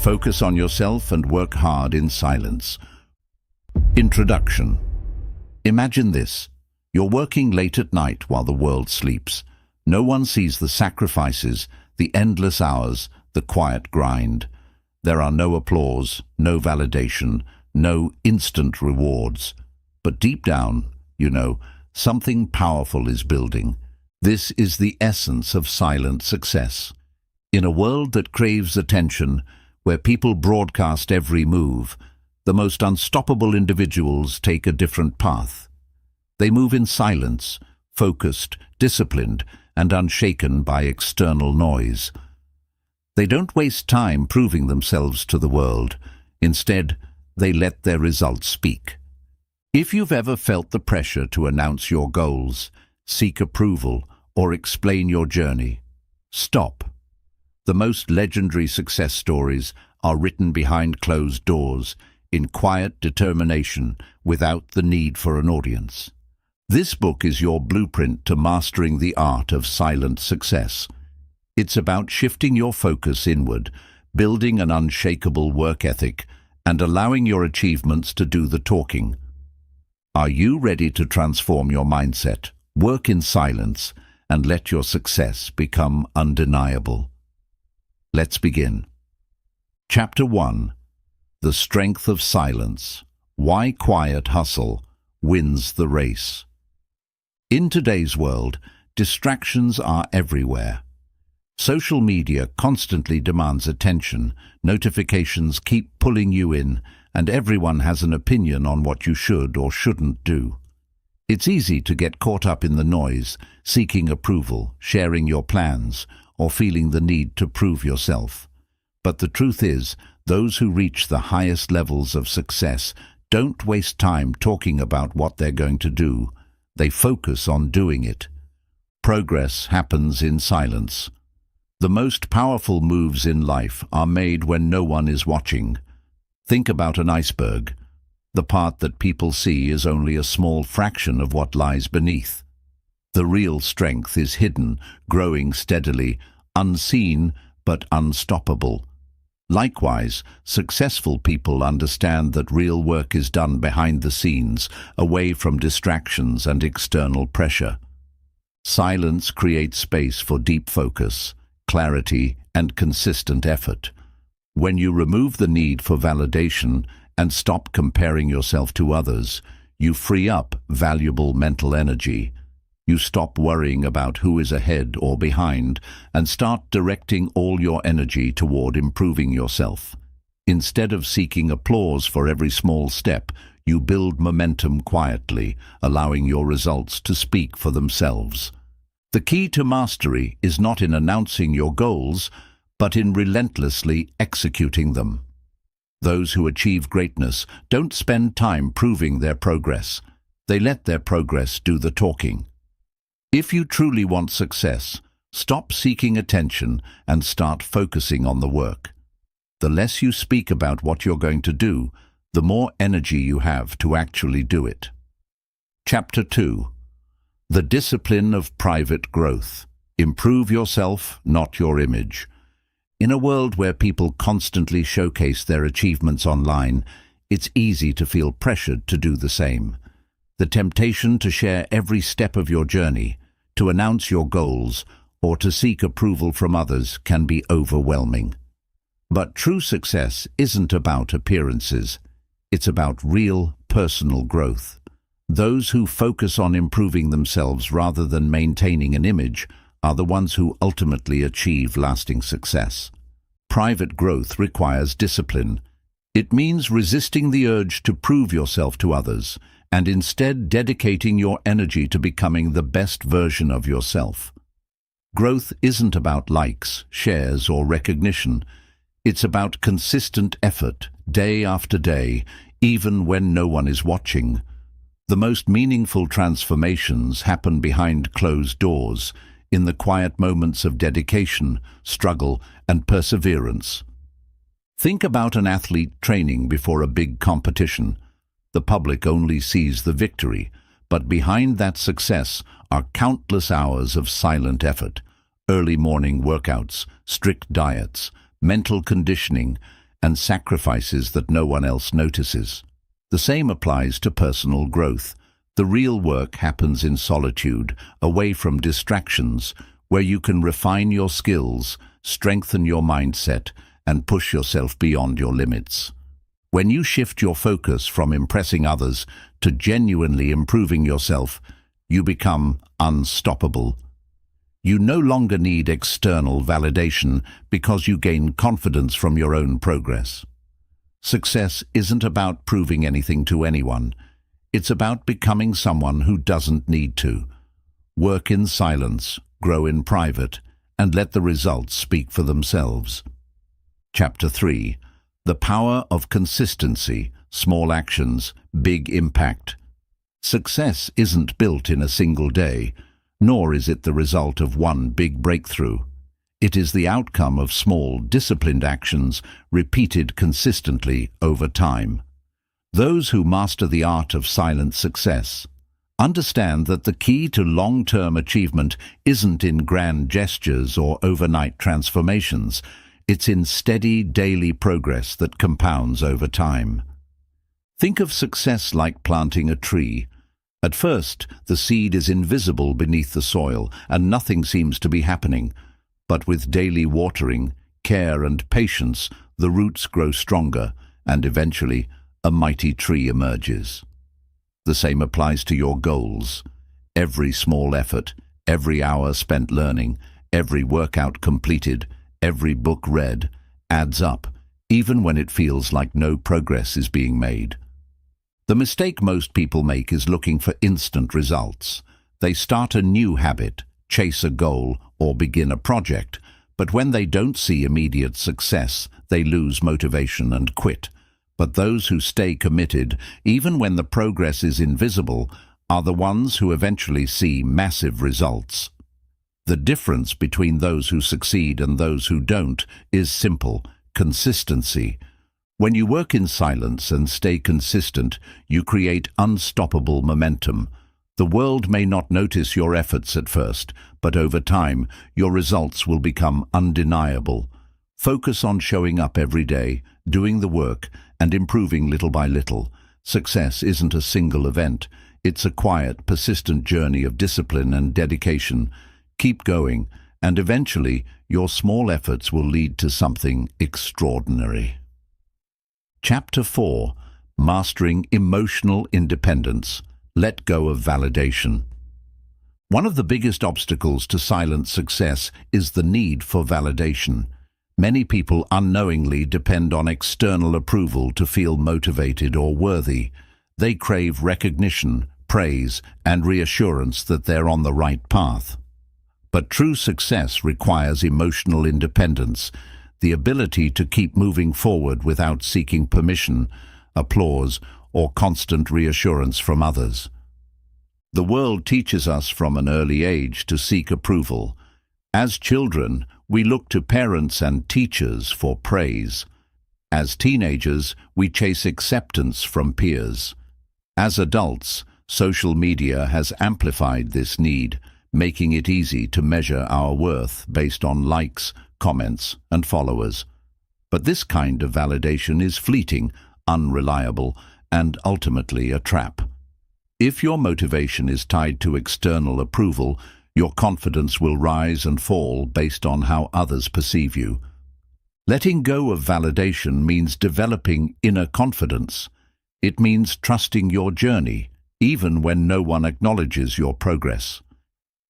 Focus on yourself and work hard in silence. Introduction. Imagine this. You're working late at night while the world sleeps. No one sees the sacrifices, the endless hours, the quiet grind. There are no applause, no validation, no instant rewards. But deep down, you know, something powerful is building. This is the essence of silent success. In a world that craves attention, where people broadcast every move, the most unstoppable individuals take a different path. They move in silence, focused, disciplined, and unshaken by external noise. They don't waste time proving themselves to the world. Instead, they let their results speak. If you've ever felt the pressure to announce your goals, seek approval, or explain your journey, stop. The most legendary success stories are written behind closed doors, in quiet determination, without the need for an audience. This book is your blueprint to mastering the art of silent success. It's about shifting your focus inward, building an unshakable work ethic, and allowing your achievements to do the talking. Are you ready to transform your mindset, work in silence, and let your success become undeniable? Let's begin. Chapter 1. The Strength of Silence. Why Quiet Hustle Wins the Race. In today's world, distractions are everywhere. Social media constantly demands attention, notifications keep pulling you in, and everyone has an opinion on what you should or shouldn't do. It's easy to get caught up in the noise, seeking approval, sharing your plans, or feeling the need to prove yourself. But the truth is, those who reach the highest levels of success don't waste time talking about what they're going to do. They focus on doing it. Progress happens in silence. The most powerful moves in life are made when no one is watching. Think about an iceberg. The part that people see is only a small fraction of what lies beneath. The real strength is hidden, growing steadily, unseen but unstoppable. Likewise, successful people understand that real work is done behind the scenes, away from distractions and external pressure. Silence creates space for deep focus, clarity, and consistent effort. When you remove the need for validation and stop comparing yourself to others, you free up valuable mental energy. You stop worrying about who is ahead or behind and start directing all your energy toward improving yourself. Instead of seeking applause for every small step, you build momentum quietly, allowing your results to speak for themselves. The key to mastery is not in announcing your goals, but in relentlessly executing them. Those who achieve greatness don't spend time proving their progress. They let their progress do the talking. If you truly want success, stop seeking attention and start focusing on the work. The less you speak about what you're going to do, the more energy you have to actually do it. Chapter 2. The Discipline of Private Growth. Improve yourself, not your image. In a world where people constantly showcase their achievements online, it's easy to feel pressured to do the same. The temptation to share every step of your journey, to announce your goals, or to seek approval from others can be overwhelming. But true success isn't about appearances. It's about real, personal growth. Those who focus on improving themselves rather than maintaining an image are the ones who ultimately achieve lasting success. Private growth requires discipline. It means resisting the urge to prove yourself to others, and instead dedicating your energy to becoming the best version of yourself. Growth isn't about likes, shares, or recognition. It's about consistent effort, day after day, even when no one is watching. The most meaningful transformations happen behind closed doors, in the quiet moments of dedication, struggle, and perseverance. Think about an athlete training before a big competition. The public only sees the victory, but behind that success are countless hours of silent effort, early morning workouts, strict diets, mental conditioning, and sacrifices that no one else notices. The same applies to personal growth. The real work happens in solitude, away from distractions, where you can refine your skills, strengthen your mindset, and push yourself beyond your limits. When you shift your focus from impressing others to genuinely improving yourself, you become unstoppable. You no longer need external validation because you gain confidence from your own progress. Success isn't about proving anything to anyone. It's about becoming someone who doesn't need to. Work in silence, grow in private, and let the results speak for themselves. Chapter 3. The Power of Consistency, Small Actions, Big Impact. Success isn't built in a single day, nor is it the result of one big breakthrough. It is the outcome of small, disciplined actions repeated consistently over time. Those who master the art of silent success understand that the key to long-term achievement isn't in grand gestures or overnight transformations. It's in steady, daily progress that compounds over time. Think of success like planting a tree. At first, the seed is invisible beneath the soil, and nothing seems to be happening. But with daily watering, care and patience, the roots grow stronger, and eventually, a mighty tree emerges. The same applies to your goals. Every small effort, every hour spent learning, every workout completed, every book read, adds up, even when it feels like no progress is being made. The mistake most people make is looking for instant results. They start a new habit, chase a goal, or begin a project, but when they don't see immediate success, they lose motivation and quit. But those who stay committed, even when the progress is invisible, are the ones who eventually see massive results. The difference between those who succeed and those who don't is simple: consistency. When you work in silence and stay consistent, you create unstoppable momentum. The world may not notice your efforts at first, but over time, your results will become undeniable. Focus on showing up every day, doing the work, and improving little by little. Success isn't a single event. It's a quiet, persistent journey of discipline and dedication. Keep going, and eventually, your small efforts will lead to something extraordinary. Chapter 4. Mastering Emotional Independence. Let go of validation. One of the biggest obstacles to silent success is the need for validation. Many people unknowingly depend on external approval to feel motivated or worthy. They crave recognition, praise, and reassurance that they're on the right path. But true success requires emotional independence, the ability to keep moving forward without seeking permission, applause, or constant reassurance from others. The world teaches us from an early age to seek approval. As children, we look to parents and teachers for praise. As teenagers, we chase acceptance from peers. As adults, social media has amplified this need, making it easy to measure our worth based on likes, comments, and followers. But this kind of validation is fleeting, unreliable, and ultimately a trap. If your motivation is tied to external approval, your confidence will rise and fall based on how others perceive you. Letting go of validation means developing inner confidence. It means trusting your journey, even when no one acknowledges your progress.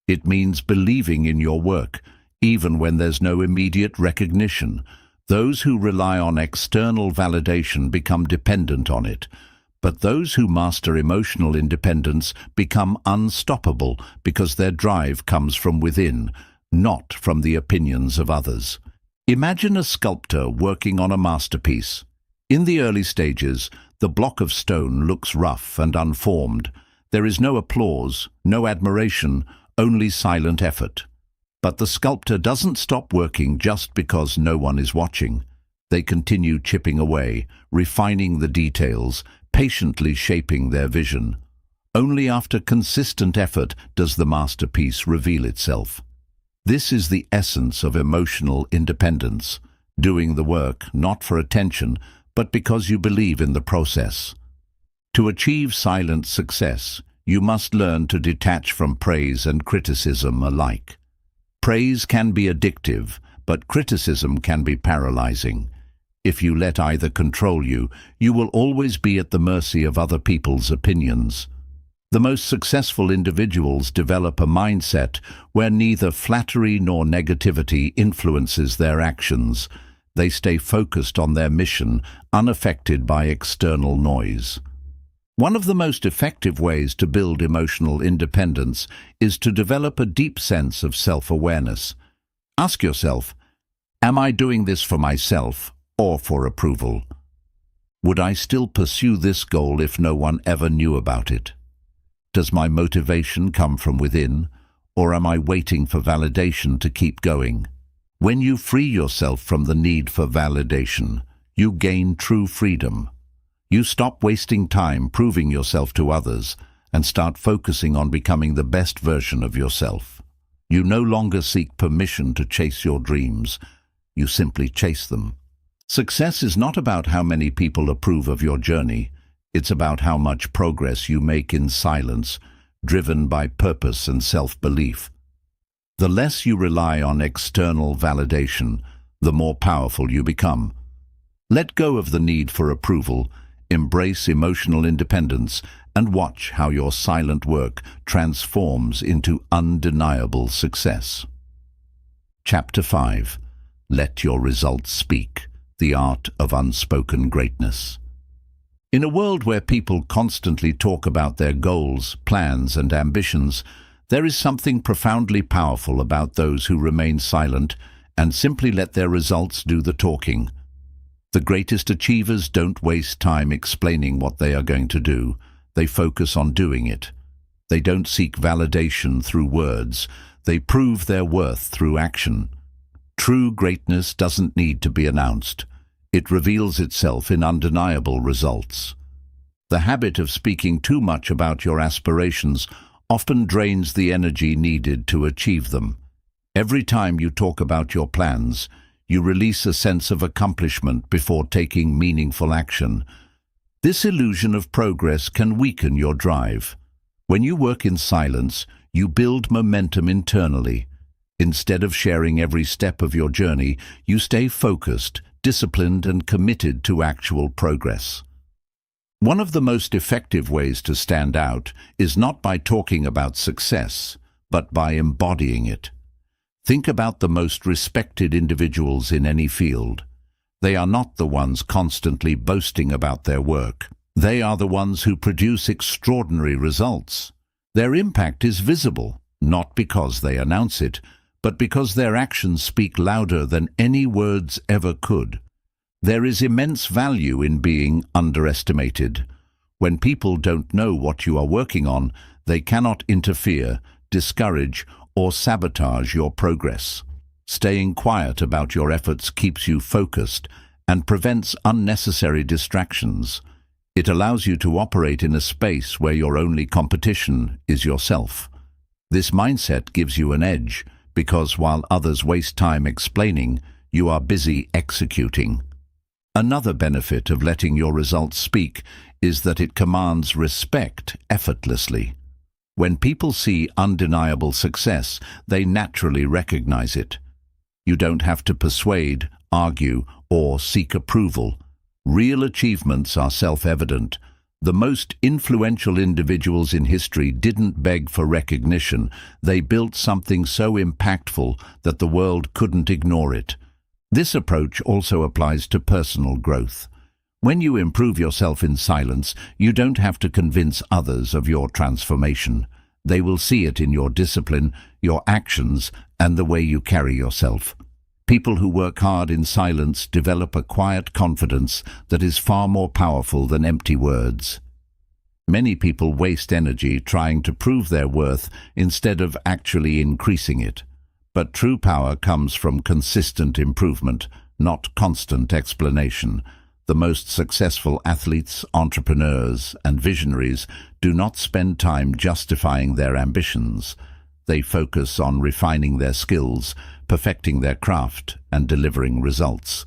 It means believing in your work, even when there's no immediate recognition. Those who rely on external validation become dependent on it. But those who master emotional independence become unstoppable because their drive comes from within, not from the opinions of others. Imagine a sculptor working on a masterpiece. In the early stages, the block of stone looks rough and unformed. There is no applause, no admiration, only silent effort. But the sculptor doesn't stop working just because no one is watching. They continue chipping away, refining the details, patiently shaping their vision. Only after consistent effort does the masterpiece reveal itself. This is the essence of emotional independence. doing the work not for attention, but because you believe in the process. To achieve silent success, you must learn to detach from praise and criticism alike. Praise can be addictive, but criticism can be paralyzing. If you let either control you, you will always be at the mercy of other people's opinions. The most successful individuals develop a mindset where neither flattery nor negativity influences their actions. They stay focused on their mission, unaffected by external noise. One of the most effective ways to build emotional independence is to develop a deep sense of self-awareness. Ask yourself, am I doing this for myself or for approval? Would I still pursue this goal if no one ever knew about it? Does my motivation come from within, or am I waiting for validation to keep going? When you free yourself from the need for validation, you gain true freedom. You stop wasting time proving yourself to others and start focusing on becoming the best version of yourself. You no longer seek permission to chase your dreams. You simply chase them. Success is not about how many people approve of your journey. It's about how much progress you make in silence, driven by purpose and self-belief. The less you rely on external validation, the more powerful you become. Let go of the need for approval, embrace emotional independence, and watch how your silent work transforms into undeniable success. Chapter 5. Let your results speak. The art of unspoken greatness. In a world where people constantly talk about their goals, plans, and ambitions, there is something profoundly powerful about those who remain silent and simply let their results do the talking. The greatest achievers don't waste time explaining what they are going to do. They focus on doing it. They don't seek validation through words. They prove their worth through action. True greatness doesn't need to be announced. It reveals itself in undeniable results. The habit of speaking too much about your aspirations often drains the energy needed to achieve them. Every time you talk about your plans, you release a sense of accomplishment before taking meaningful action. This illusion of progress can weaken your drive. When you work in silence, you build momentum internally. Instead of sharing every step of your journey, you stay focused, disciplined, and committed to actual progress. One of the most effective ways to stand out is not by talking about success, but by embodying it. Think about the most respected individuals in any field. They are not the ones constantly boasting about their work. They are the ones who produce extraordinary results. Their impact is visible, not because they announce it, but because their actions speak louder than any words ever could. There is immense value in being underestimated. When people don't know what you are working on, they cannot interfere, discourage, or sabotage your progress. Staying quiet about your efforts keeps you focused and prevents unnecessary distractions. It allows you to operate in a space where your only competition is yourself. This mindset gives you an edge, because while others waste time explaining, you are busy executing. Another benefit of letting your results speak is that it commands respect effortlessly. When people see undeniable success, they naturally recognize it. You don't have to persuade, argue, or seek approval. Real achievements are self-evident. The most influential individuals in history didn't beg for recognition. They built something so impactful that the world couldn't ignore it. This approach also applies to personal growth. When you improve yourself in silence, you don't have to convince others of your transformation. They will see it in your discipline, your actions, and the way you carry yourself. People who work hard in silence develop a quiet confidence that is far more powerful than empty words. Many people waste energy trying to prove their worth instead of actually increasing it. But true power comes from consistent improvement, not constant explanation. The most successful athletes, entrepreneurs, and visionaries do not spend time justifying their ambitions. They focus on refining their skills, perfecting their craft, and delivering results.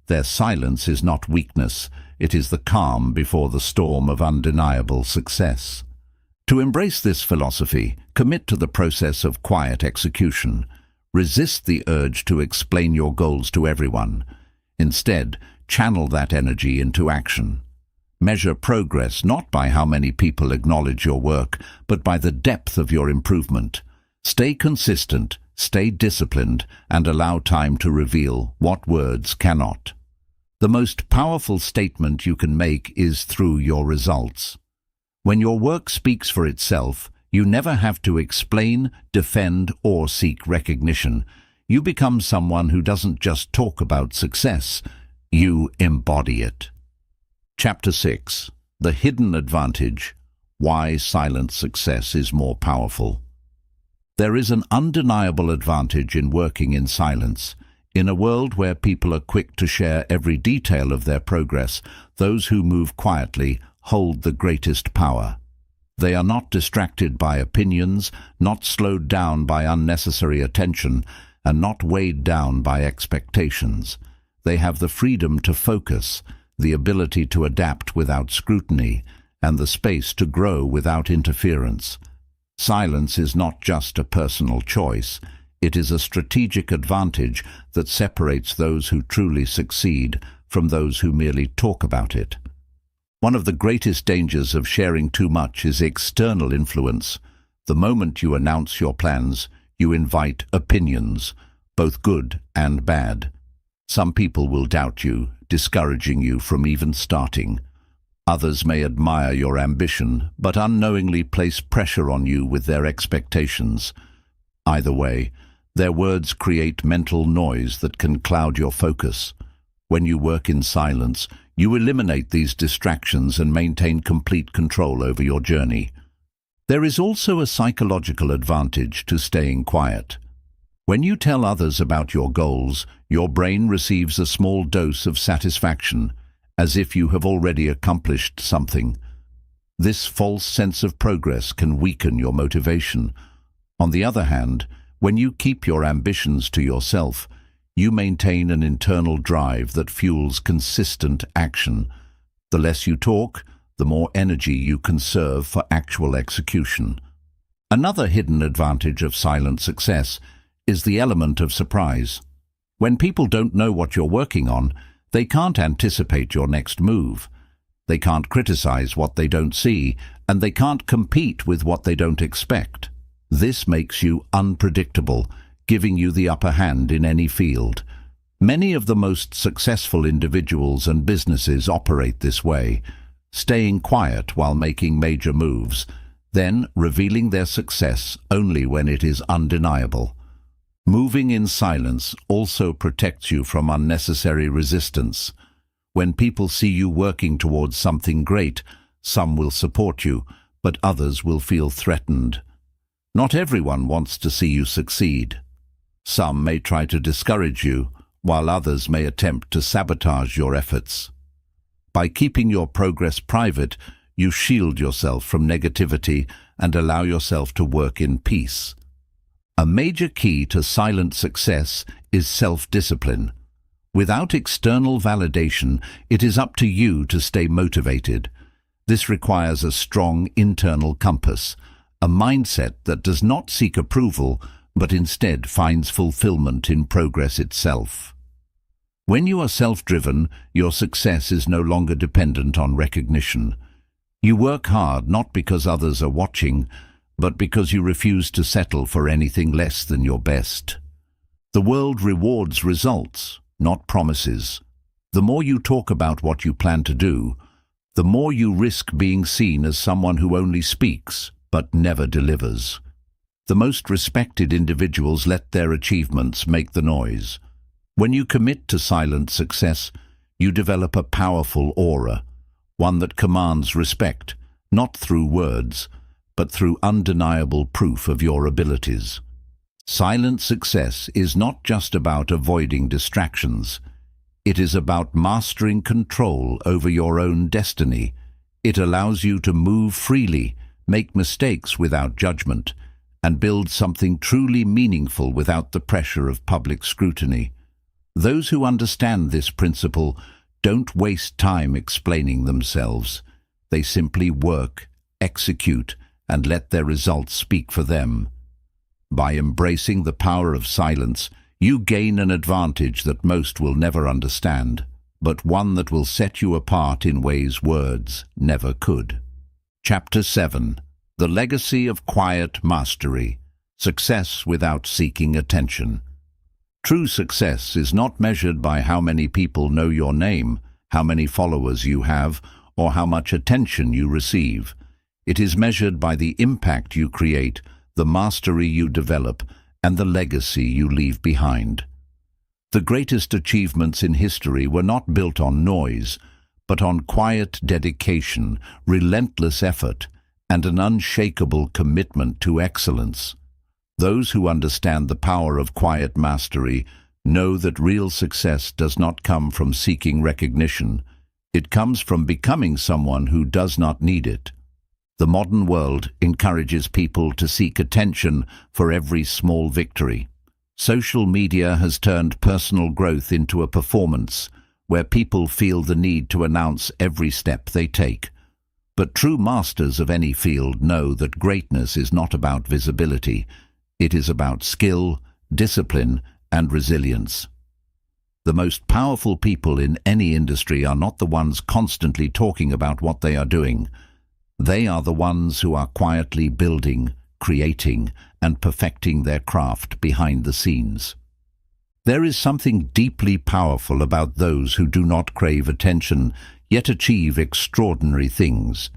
Their silence is not weakness, it is the calm before the storm of undeniable success. To embrace this philosophy, commit to the process of quiet execution. Resist the urge to explain your goals to everyone. Instead, channel that energy into action. Measure progress not by how many people acknowledge your work, but by the depth of your improvement. Stay consistent, stay disciplined, and allow time to reveal what words cannot. The most powerful statement you can make is through your results. When your work speaks for itself, you never have to explain, defend, or seek recognition. You become someone who doesn't just talk about success, you embody it. Chapter 6. The Hidden Advantage. Why Silent Success is More Powerful. There is an undeniable advantage in working in silence. In a world where people are quick to share every detail of their progress, those who move quietly hold the greatest power. They are not distracted by opinions, not slowed down by unnecessary attention, and not weighed down by expectations. They have the freedom to focus, the ability to adapt without scrutiny, and the space to grow without interference. Silence is not just a personal choice. It is a strategic advantage that separates those who truly succeed from those who merely talk about it. One of the greatest dangers of sharing too much is external influence. The moment you announce your plans, you invite opinions, both good and bad. Some people will doubt you, discouraging you from even starting. Others may admire your ambition, but unknowingly place pressure on you with their expectations. Either way, their words create mental noise that can cloud your focus. When you work in silence, you eliminate these distractions and maintain complete control over your journey. There is also a psychological advantage to staying quiet. When you tell others about your goals, your brain receives a small dose of satisfaction, as if you have already accomplished something. This false sense of progress can weaken your motivation. On the other hand, when you keep your ambitions to yourself, you maintain an internal drive that fuels consistent action. The less you talk, the more energy you conserve for actual execution. Another hidden advantage of silent success is the element of surprise. When people don't know what you're working on, they can't anticipate your next move. They can't criticize what they don't see, and they can't compete with what they don't expect. This makes you unpredictable, giving you the upper hand in any field. Many of the most successful individuals and businesses operate this way, staying quiet while making major moves, then revealing their success only when it is undeniable. Moving in silence also protects you from unnecessary resistance. When people see you working towards something great, some will support you, but others will feel threatened. Not everyone wants to see you succeed. Some may try to discourage you, while others may attempt to sabotage your efforts. By keeping your progress private, you shield yourself from negativity and allow yourself to work in peace. A major key to silent success is self-discipline. Without external validation, it is up to you to stay motivated. This requires a strong internal compass, a mindset that does not seek approval, but instead finds fulfillment in progress itself. When you are self-driven, your success is no longer dependent on recognition. You work hard not because others are watching, but because you refuse to settle for anything less than your best. The world rewards results, not promises. The more you talk about what you plan to do, the more you risk being seen as someone who only speaks but never delivers. The most respected individuals let their achievements make the noise. When you commit to silent success, you develop a powerful aura, one that commands respect, not through words, but through undeniable proof of your abilities. Silent success is not just about avoiding distractions. It is about mastering control over your own destiny. It allows you to move freely, make mistakes without judgment, and build something truly meaningful without the pressure of public scrutiny. Those who understand this principle don't waste time explaining themselves. They simply work, execute, and let their results speak for them. By embracing the power of silence, you gain an advantage that most will never understand, but one that will set you apart in ways words never could. Chapter 7. The Legacy of Quiet Mastery. Success without seeking attention. True success is not measured by how many people know your name, how many followers you have, or how much attention you receive. It is measured by the impact you create, the mastery you develop, and the legacy you leave behind. The greatest achievements in history were not built on noise, but on quiet dedication, relentless effort, and an unshakable commitment to excellence. Those who understand the power of quiet mastery know that real success does not come from seeking recognition. It comes from becoming someone who does not need it. The modern world encourages people to seek attention for every small victory. Social media has turned personal growth into a performance, where people feel the need to announce every step they take. But true masters of any field know that greatness is not about visibility. It is about skill, discipline, and resilience. The most powerful people in any industry are not the ones constantly talking about what they are doing. They are the ones who are quietly building, creating, and perfecting their craft behind the scenes. There is something deeply powerful about those who do not crave attention, yet achieve extraordinary things.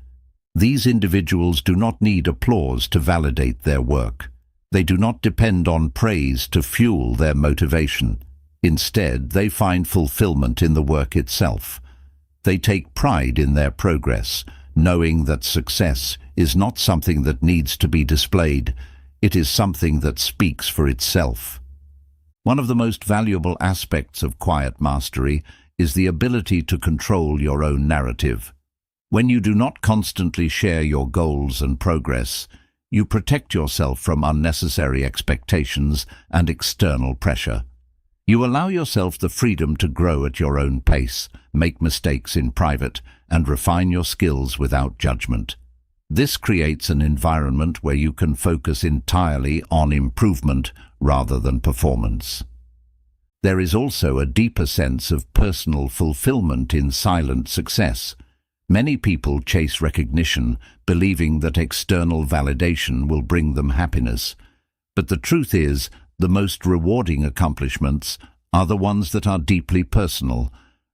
These individuals do not need applause to validate their work. They do not depend on praise to fuel their motivation. Instead, they find fulfillment in the work itself. They take pride in their progress, knowing that success is not something that needs to be displayed. It is something that speaks for itself. One of the most valuable aspects of quiet mastery is the ability to control your own narrative. When you do not constantly share your goals and progress, you protect yourself from unnecessary expectations and external pressure. You allow yourself the freedom to grow at your own pace, make mistakes in private, and refine your skills without judgment. This creates an environment where you can focus entirely on improvement rather than performance. There is also a deeper sense of personal fulfillment in silent success. Many people chase recognition, believing that external validation will bring them happiness. But the truth is, the most rewarding accomplishments are the ones that are deeply personal,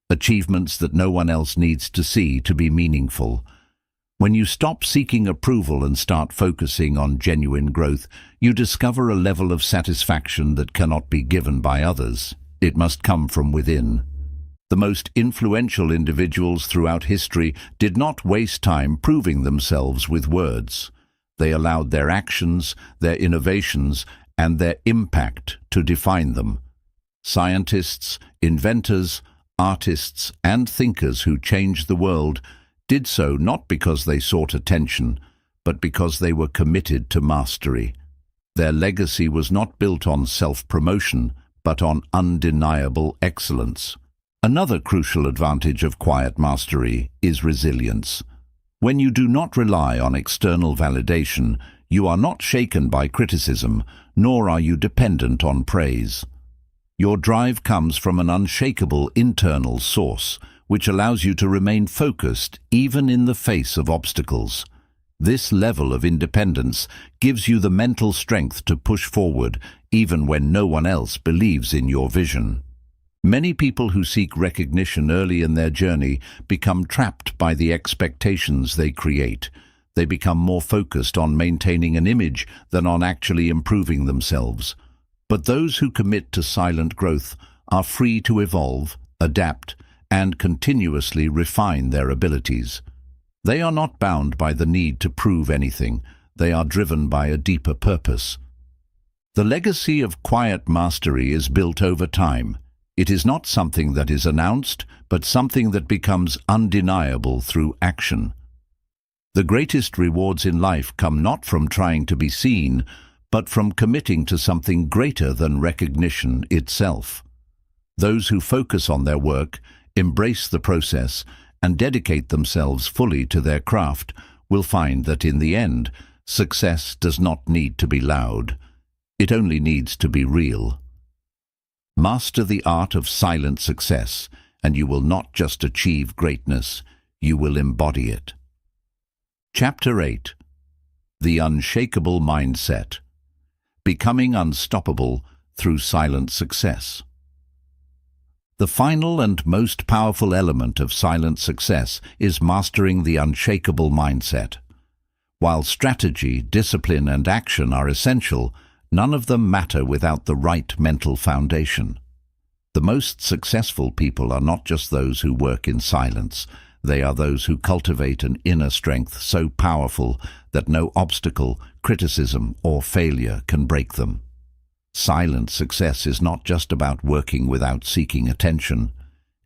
achievements that no one else needs to see to be meaningful. When you stop seeking approval and start focusing on genuine growth, you discover a level of satisfaction that cannot be given by others. It must come from within. The most influential individuals throughout history did not waste time proving themselves with words. They allowed their actions, their innovations, and their impact to define them. Scientists, inventors, artists, and thinkers who changed the world did so not because they sought attention, but because they were committed to mastery. Their legacy was not built on self-promotion, but on undeniable excellence. Another crucial advantage of quiet mastery is resilience. When you do not rely on external validation, you are not shaken by criticism, nor are you dependent on praise. Your drive comes from an unshakable internal source, which allows you to remain focused even in the face of obstacles. This level of independence gives you the mental strength to push forward even when no one else believes in your vision. Many people who seek recognition early in their journey become trapped by the expectations they create. They become more focused on maintaining an image than on actually improving themselves. But those who commit to silent growth are free to evolve, adapt, and continuously refine their abilities. They are not bound by the need to prove anything. They are driven by a deeper purpose. The legacy of quiet mastery is built over time. It is not something that is announced, but something that becomes undeniable through action. The greatest rewards in life come not from trying to be seen, but from committing to something greater than recognition itself. Those who focus on their work, embrace the process, and dedicate themselves fully to their craft will find that in the end, success does not need to be loud. It only needs to be real. Master the art of silent success, and you will not just achieve greatness, you will embody it. Chapter 8. The Unshakable Mindset. Becoming unstoppable through silent success. The final and most powerful element of silent success is mastering the unshakable mindset. While strategy, discipline, and action are essential, none of them matter without the right mental foundation. The most successful people are not just those who work in silence. They are those who cultivate an inner strength so powerful that no obstacle, criticism, or failure can break them. Silent success is not just about working without seeking attention.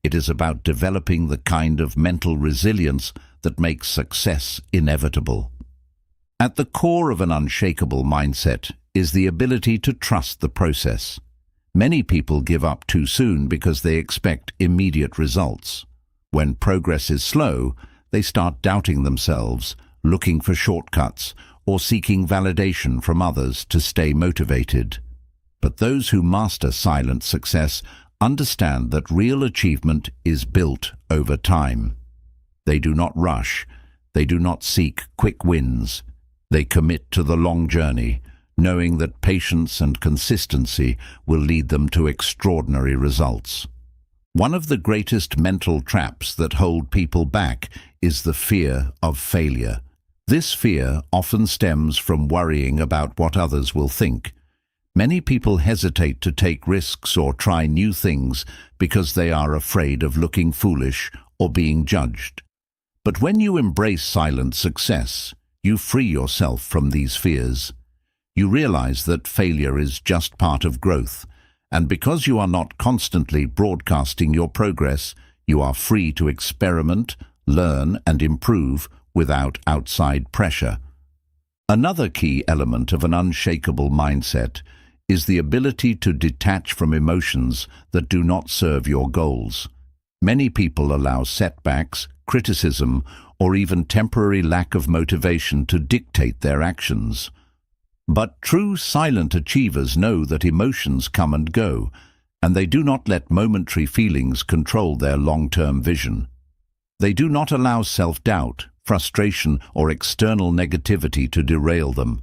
It is about developing the kind of mental resilience that makes success inevitable. At the core of an unshakable mindset is the ability to trust the process. Many people give up too soon because they expect immediate results. When progress is slow, they start doubting themselves, looking for shortcuts, or seeking validation from others to stay motivated. But those who master silent success understand that real achievement is built over time. They do not rush. They do not seek quick wins. They commit to the long journey, knowing that patience and consistency will lead them to extraordinary results. One of the greatest mental traps that hold people back is the fear of failure. This fear often stems from worrying about what others will think. Many people hesitate to take risks or try new things because they are afraid of looking foolish or being judged. But when you embrace silent success, you free yourself from these fears. You realize that failure is just part of growth, and because you are not constantly broadcasting your progress, you are free to experiment, learn, and improve without outside pressure. Another key element of an unshakable mindset is the ability to detach from emotions that do not serve your goals. Many people allow setbacks, criticism, or even temporary lack of motivation to dictate their actions. But true silent achievers know that emotions come and go, and they do not let momentary feelings control their long-term vision. They do not allow self-doubt, frustration, or external negativity to derail them.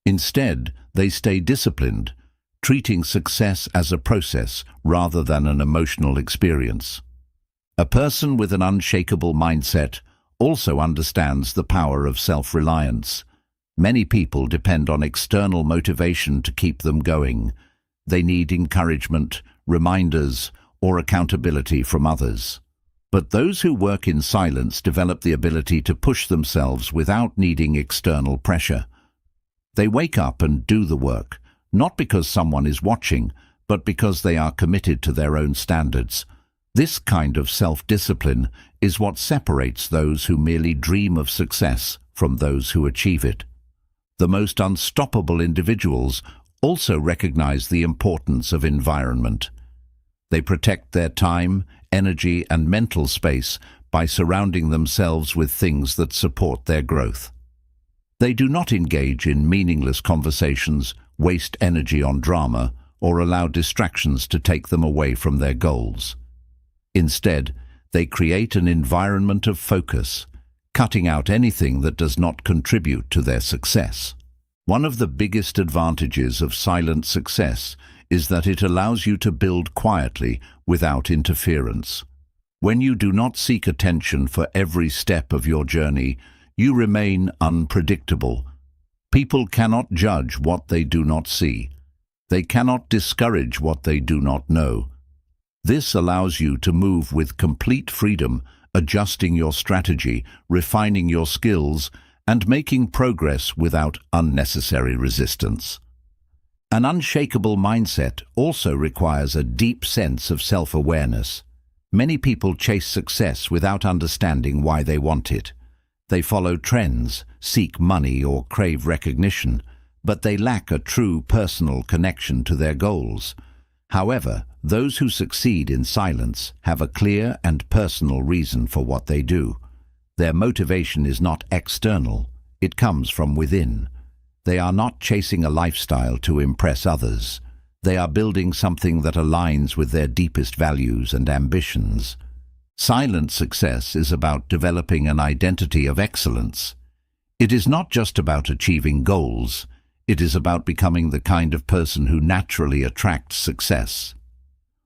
Instead, they stay disciplined, treating success as a process rather than an emotional experience. A person with an unshakable mindset also understands the power of self-reliance. Many people depend on external motivation to keep them going. They need encouragement, reminders, or accountability from others. But those who work in silence develop the ability to push themselves without needing external pressure. They wake up and do the work, not because someone is watching, but because they are committed to their own standards. This kind of self-discipline is what separates those who merely dream of success from those who achieve it. The most unstoppable individuals also recognize the importance of environment. They protect their time, energy, and mental space by surrounding themselves with things that support their growth. They do not engage in meaningless conversations, waste energy on drama, or allow distractions to take them away from their goals. Instead, they create an environment of focus, cutting out anything that does not contribute to their success. One of the biggest advantages of silent success is that it allows you to build quietly without interference. When you do not seek attention for every step of your journey, you remain unpredictable. People cannot judge what they do not see. They cannot discourage what they do not know. This allows you to move with complete freedom, adjusting your strategy, refining your skills, and making progress without unnecessary resistance. An unshakable mindset also requires a deep sense of self-awareness. Many people chase success without understanding why they want it. They follow trends, seek money, or crave recognition, but they lack a true personal connection to their goals. However, those who succeed in silence have a clear and personal reason for what they do. Their motivation is not external, it comes from within. They are not chasing a lifestyle to impress others. They are building something that aligns with their deepest values and ambitions. Silent success is about developing an identity of excellence. It is not just about achieving goals. It is about becoming the kind of person who naturally attracts success.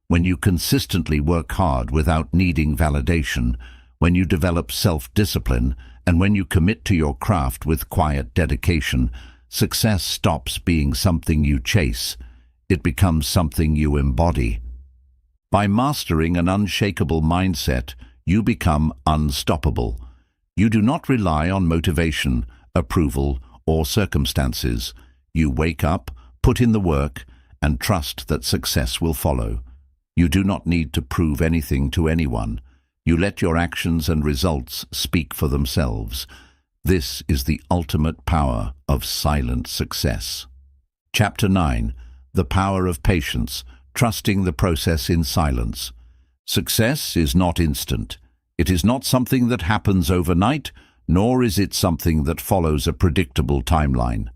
When you consistently work hard without needing validation, when you develop self-discipline, and when you commit to your craft with quiet dedication, success stops being something you chase. It becomes something you embody. By mastering an unshakable mindset, you become unstoppable. You do not rely on motivation, approval, or circumstances. You wake up, put in the work, and trust that success will follow. You do not need to prove anything to anyone. You let your actions and results speak for themselves. This is the ultimate power of silent success. Chapter 9. The Power of Patience, Trusting the Process in Silence. Success is not instant. It is not something that happens overnight, nor is it something that follows a predictable timeline.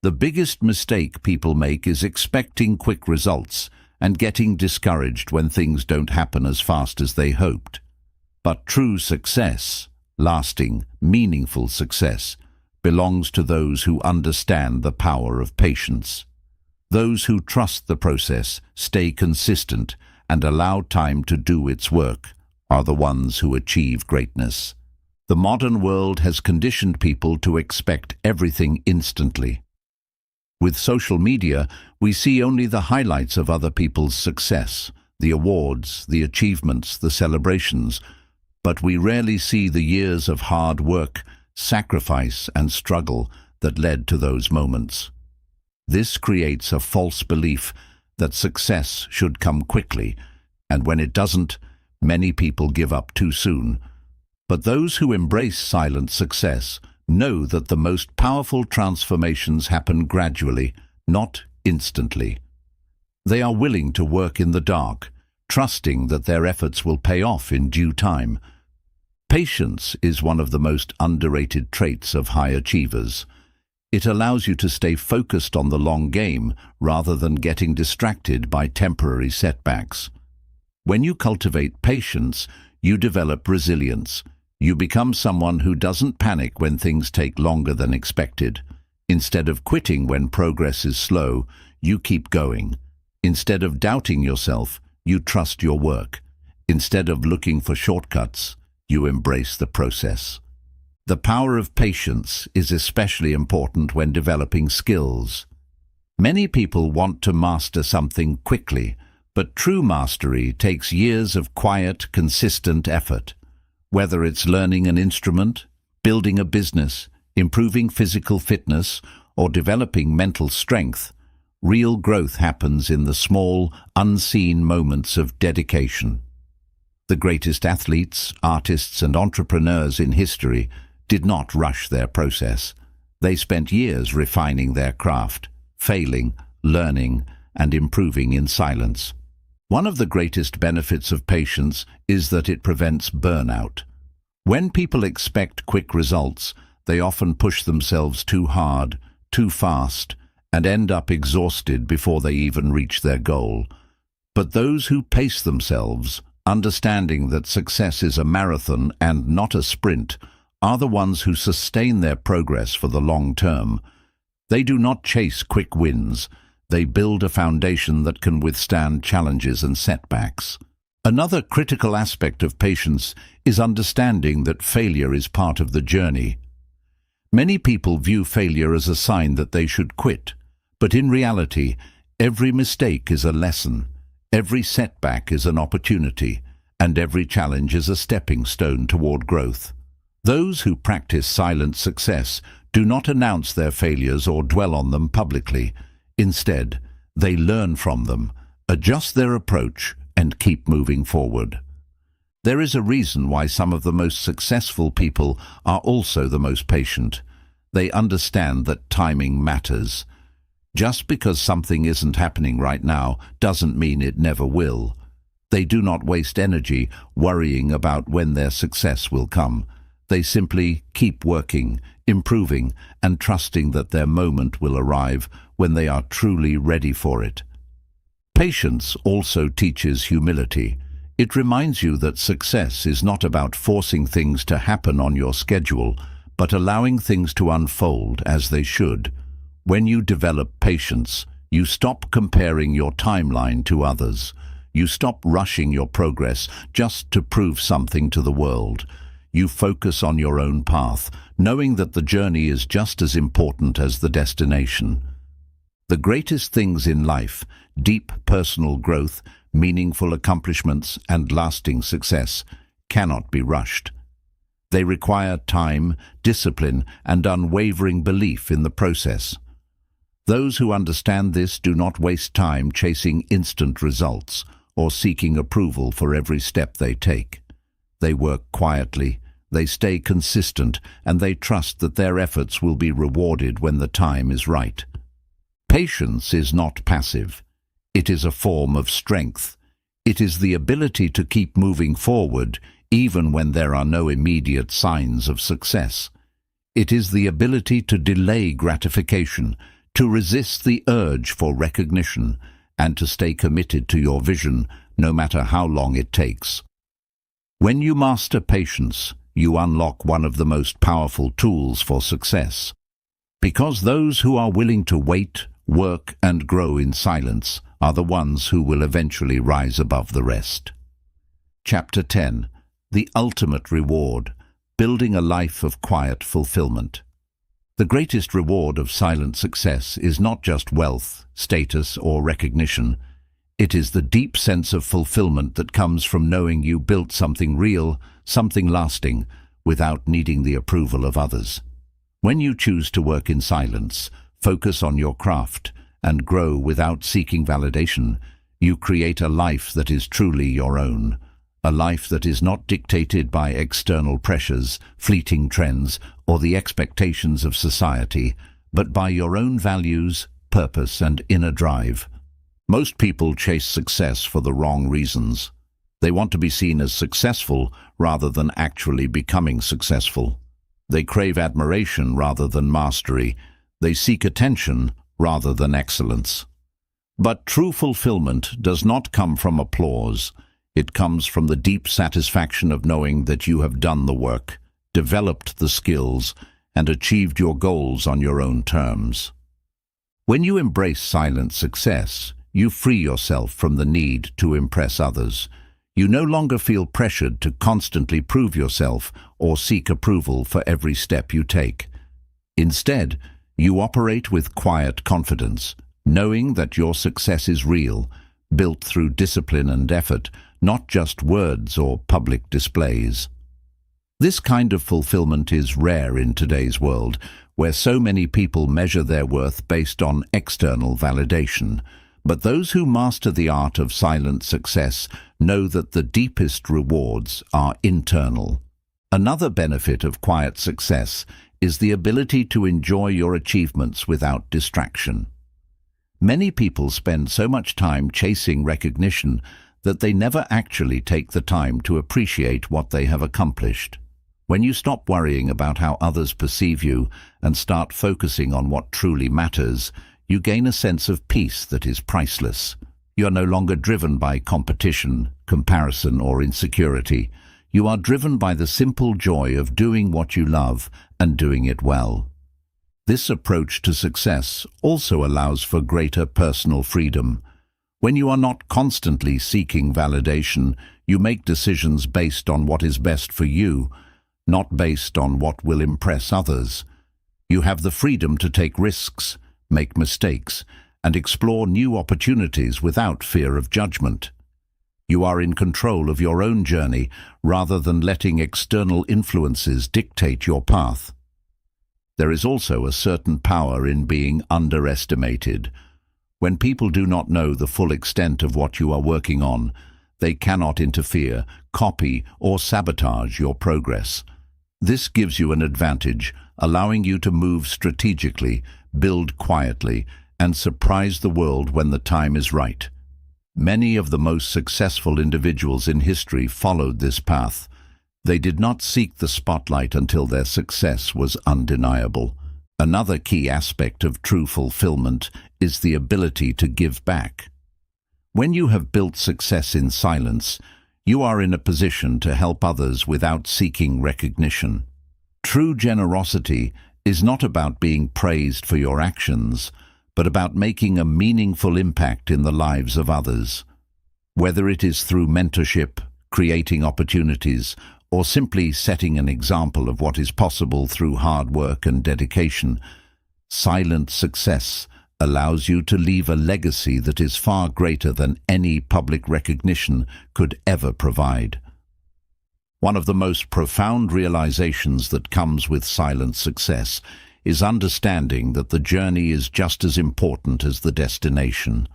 The biggest mistake people make is expecting quick results and getting discouraged when things don't happen as fast as they hoped. But true success, lasting, meaningful success, belongs to those who understand the power of patience. Those who trust the process, stay consistent, and allow time to do its work are the ones who achieve greatness. The modern world has conditioned people to expect everything instantly. With social media, we see only the highlights of other people's success, the awards, the achievements, the celebrations, but we rarely see the years of hard work, sacrifice, and struggle that led to those moments. This creates a false belief that success should come quickly, and when it doesn't, many people give up too soon. But those who embrace silent success know that the most powerful transformations happen gradually, not instantly. They are willing to work in the dark, trusting that their efforts will pay off in due time. Patience is one of the most underrated traits of high achievers. It allows you to stay focused on the long game rather than getting distracted by temporary setbacks. When you cultivate patience, you develop resilience. You become someone who doesn't panic when things take longer than expected. Instead of quitting when progress is slow, you keep going. Instead of doubting yourself, you trust your work. Instead of looking for shortcuts, you embrace the process. The power of patience is especially important when developing skills. Many people want to master something quickly, but true mastery takes years of quiet, consistent effort. Whether it's learning an instrument, building a business, improving physical fitness, or developing mental strength, real growth happens in the small, unseen moments of dedication. The greatest athletes, artists, and entrepreneurs in history did not rush their process. They spent years refining their craft, failing, learning, and improving in silence. One of the greatest benefits of patience is that it prevents burnout. When people expect quick results, they often push themselves too hard, too fast, and end up exhausted before they even reach their goal. But those who pace themselves, understanding that success is a marathon and not a sprint, are the ones who sustain their progress for the long term. They do not chase quick wins. They build a foundation that can withstand challenges and setbacks. Another critical aspect of patience is understanding that failure is part of the journey. Many people view failure as a sign that they should quit, but in reality, every mistake is a lesson, every setback is an opportunity, and every challenge is a stepping stone toward growth. Those who practice silent success do not announce their failures or dwell on them publicly. Instead, they learn from them, adjust their approach, and keep moving forward. There is a reason why some of the most successful people are also the most patient. They understand that timing matters. Just because something isn't happening right now doesn't mean it never will. They do not waste energy worrying about when their success will come. They simply keep working, improving, and trusting that their moment will arrive when they are truly ready for it. Patience also teaches humility. It reminds you that success is not about forcing things to happen on your schedule, but allowing things to unfold as they should. When you develop patience, you stop comparing your timeline to others. You stop rushing your progress just to prove something to the world. You focus on your own path, knowing that the journey is just as important as the destination. The greatest things in life, deep personal growth, meaningful accomplishments, and lasting success, cannot be rushed. They require time, discipline, and unwavering belief in the process. Those who understand this do not waste time chasing instant results or seeking approval for every step they take. They work quietly, they stay consistent, and they trust that their efforts will be rewarded when the time is right. Patience is not passive. It is a form of strength. It is the ability to keep moving forward even when there are no immediate signs of success. It is the ability to delay gratification, to resist the urge for recognition, and to stay committed to your vision no matter how long it takes. When you master patience, you unlock one of the most powerful tools for success. Because those who are willing to wait, work, and grow in silence are the ones who will eventually rise above the rest. Chapter 10. The Ultimate Reward: Building a Life of Quiet Fulfillment. The greatest reward of silent success is not just wealth, status, or recognition. It is the deep sense of fulfillment that comes from knowing you built something real, something lasting, without needing the approval of others. When you choose to work in silence, focus on your craft, and grow without seeking validation, you create a life that is truly your own. A life that is not dictated by external pressures, fleeting trends, or the expectations of society, but by your own values, purpose, and inner drive. Most people chase success for the wrong reasons. They want to be seen as successful rather than actually becoming successful. They crave admiration rather than mastery. They seek attention rather than excellence. But true fulfillment does not come from applause. It comes from the deep satisfaction of knowing that you have done the work, developed the skills, and achieved your goals on your own terms. When you embrace silent success, you free yourself from the need to impress others. You no longer feel pressured to constantly prove yourself or seek approval for every step you take. Instead, you operate with quiet confidence, knowing that your success is real, built through discipline and effort, not just words or public displays. This kind of fulfillment is rare in today's world, where so many people measure their worth based on external validation. But those who master the art of silent success know that the deepest rewards are internal. Another benefit of quiet success is the ability to enjoy your achievements without distraction. Many people spend so much time chasing recognition that they never actually take the time to appreciate what they have accomplished. When you stop worrying about how others perceive you and start focusing on what truly matters, you gain a sense of peace that is priceless. You are no longer driven by competition, comparison, or insecurity. You are driven by the simple joy of doing what you love and doing it well. This approach to success also allows for greater personal freedom. When you are not constantly seeking validation, you make decisions based on what is best for you, not based on what will impress others. You have the freedom to take risks, make mistakes, and explore new opportunities without fear of judgment. You are in control of your own journey rather than letting external influences dictate your path. There is also a certain power in being underestimated. When people do not know the full extent of what you are working on, they cannot interfere, copy, or sabotage your progress. This gives you an advantage, allowing you to move strategically, build quietly, and surprise the world when the time is right. Many of the most successful individuals in history followed this path. They did not seek the spotlight until their success was undeniable. Another key aspect of true fulfillment is the ability to give back. When you have built success in silence, you are in a position to help others without seeking recognition. True generosity is not about being praised for your actions, but about making a meaningful impact in the lives of others. Whether it is through mentorship, creating opportunities, or simply setting an example of what is possible through hard work and dedication, silent success allows you to leave a legacy that is far greater than any public recognition could ever provide. One of the most profound realizations that comes with silent success is understanding that the journey is just as important as the destination.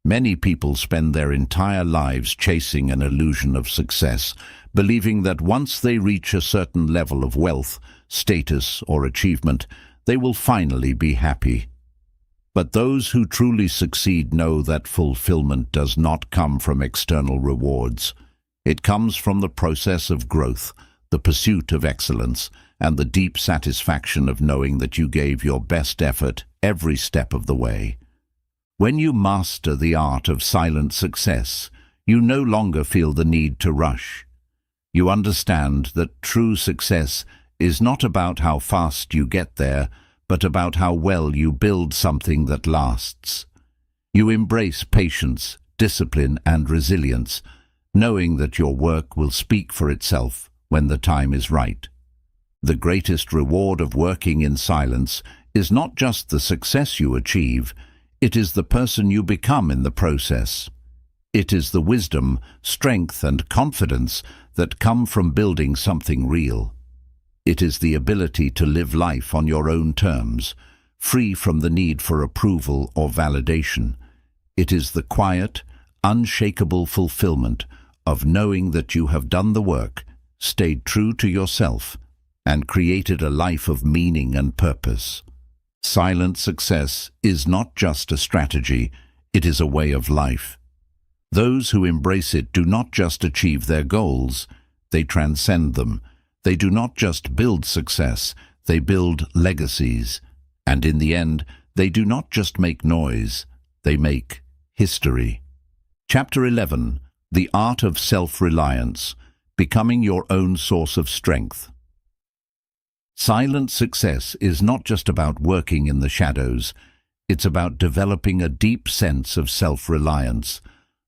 Many people spend their entire lives chasing an illusion of success, believing that once they reach a certain level of wealth, status, or achievement, they will finally be happy. But those who truly succeed know that fulfillment does not come from external rewards. It comes from the process of growth, the pursuit of excellence, and the deep satisfaction of knowing that you gave your best effort every step of the way. When you master the art of silent success, you no longer feel the need to rush. You understand that true success is not about how fast you get there, but about how well you build something that lasts. You embrace patience, discipline, and resilience, knowing that your work will speak for itself when the time is right. The greatest reward of working in silence is not just the success you achieve, it is the person you become in the process. It is the wisdom, strength, and confidence that come from building something real. It is the ability to live life on your own terms, free from the need for approval or validation. It is the quiet, unshakable fulfillment of knowing that you have done the work, stayed true to yourself, and created a life of meaning and purpose. Silent success is not just a strategy, it is a way of life. Those who embrace it do not just achieve their goals, they transcend them. They do not just build success, they build legacies. And in the end, they do not just make noise, they make history. Chapter 11. The Art of Self-Reliance, Becoming Your Own Source of Strength. Silent success is not just about working in the shadows, it's about developing a deep sense of self-reliance.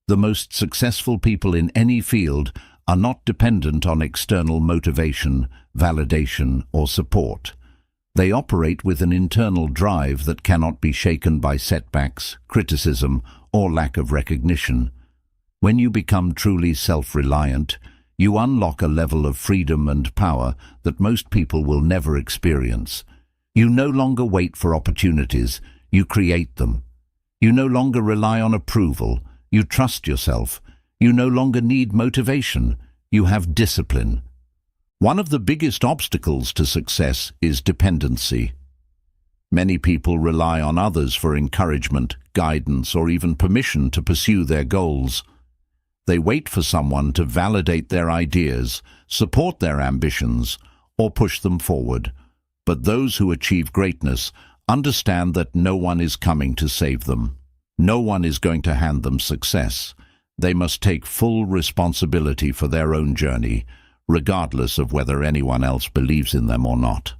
The most successful people in any field are not dependent on external motivation, validation, or support. They operate with an internal drive that cannot be shaken by setbacks, criticism, or lack of recognition. When you become truly self-reliant, you unlock a level of freedom and power that most people will never experience. You no longer wait for opportunities, you create them. You no longer rely on approval, you trust yourself. You no longer need motivation, you have discipline. One of the biggest obstacles to success is dependency. Many people rely on others for encouragement, guidance, or even permission to pursue their goals. They wait for someone to validate their ideas, support their ambitions, or push them forward. But those who achieve greatness understand that no one is coming to save them. No one is going to hand them success. They must take full responsibility for their own journey, regardless of whether anyone else believes in them or not.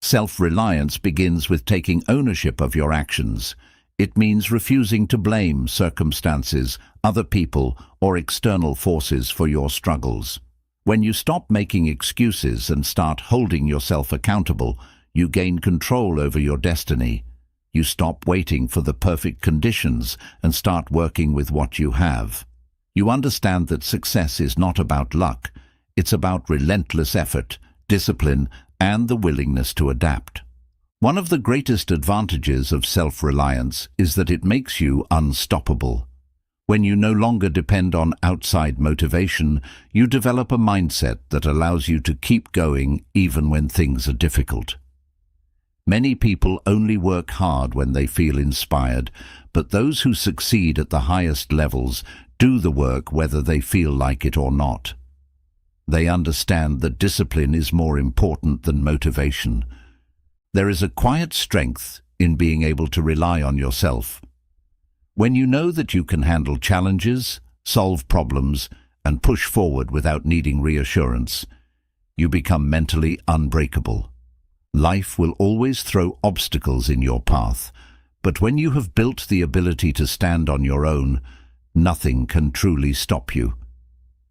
Self-reliance begins with taking ownership of your actions. It means refusing to blame circumstances, other people, or external forces for your struggles. When you stop making excuses and start holding yourself accountable, you gain control over your destiny. You stop waiting for the perfect conditions and start working with what you have. You understand that success is not about luck, it's about relentless effort, discipline, and the willingness to adapt. One of the greatest advantages of self-reliance is that it makes you unstoppable. When you no longer depend on outside motivation, you develop a mindset that allows you to keep going even when things are difficult. Many people only work hard when they feel inspired, but those who succeed at the highest levels do the work whether they feel like it or not. They understand that discipline is more important than motivation. There is a quiet strength in being able to rely on yourself. When you know that you can handle challenges, solve problems, and push forward without needing reassurance, you become mentally unbreakable. Life will always throw obstacles in your path, but when you have built the ability to stand on your own, nothing can truly stop you.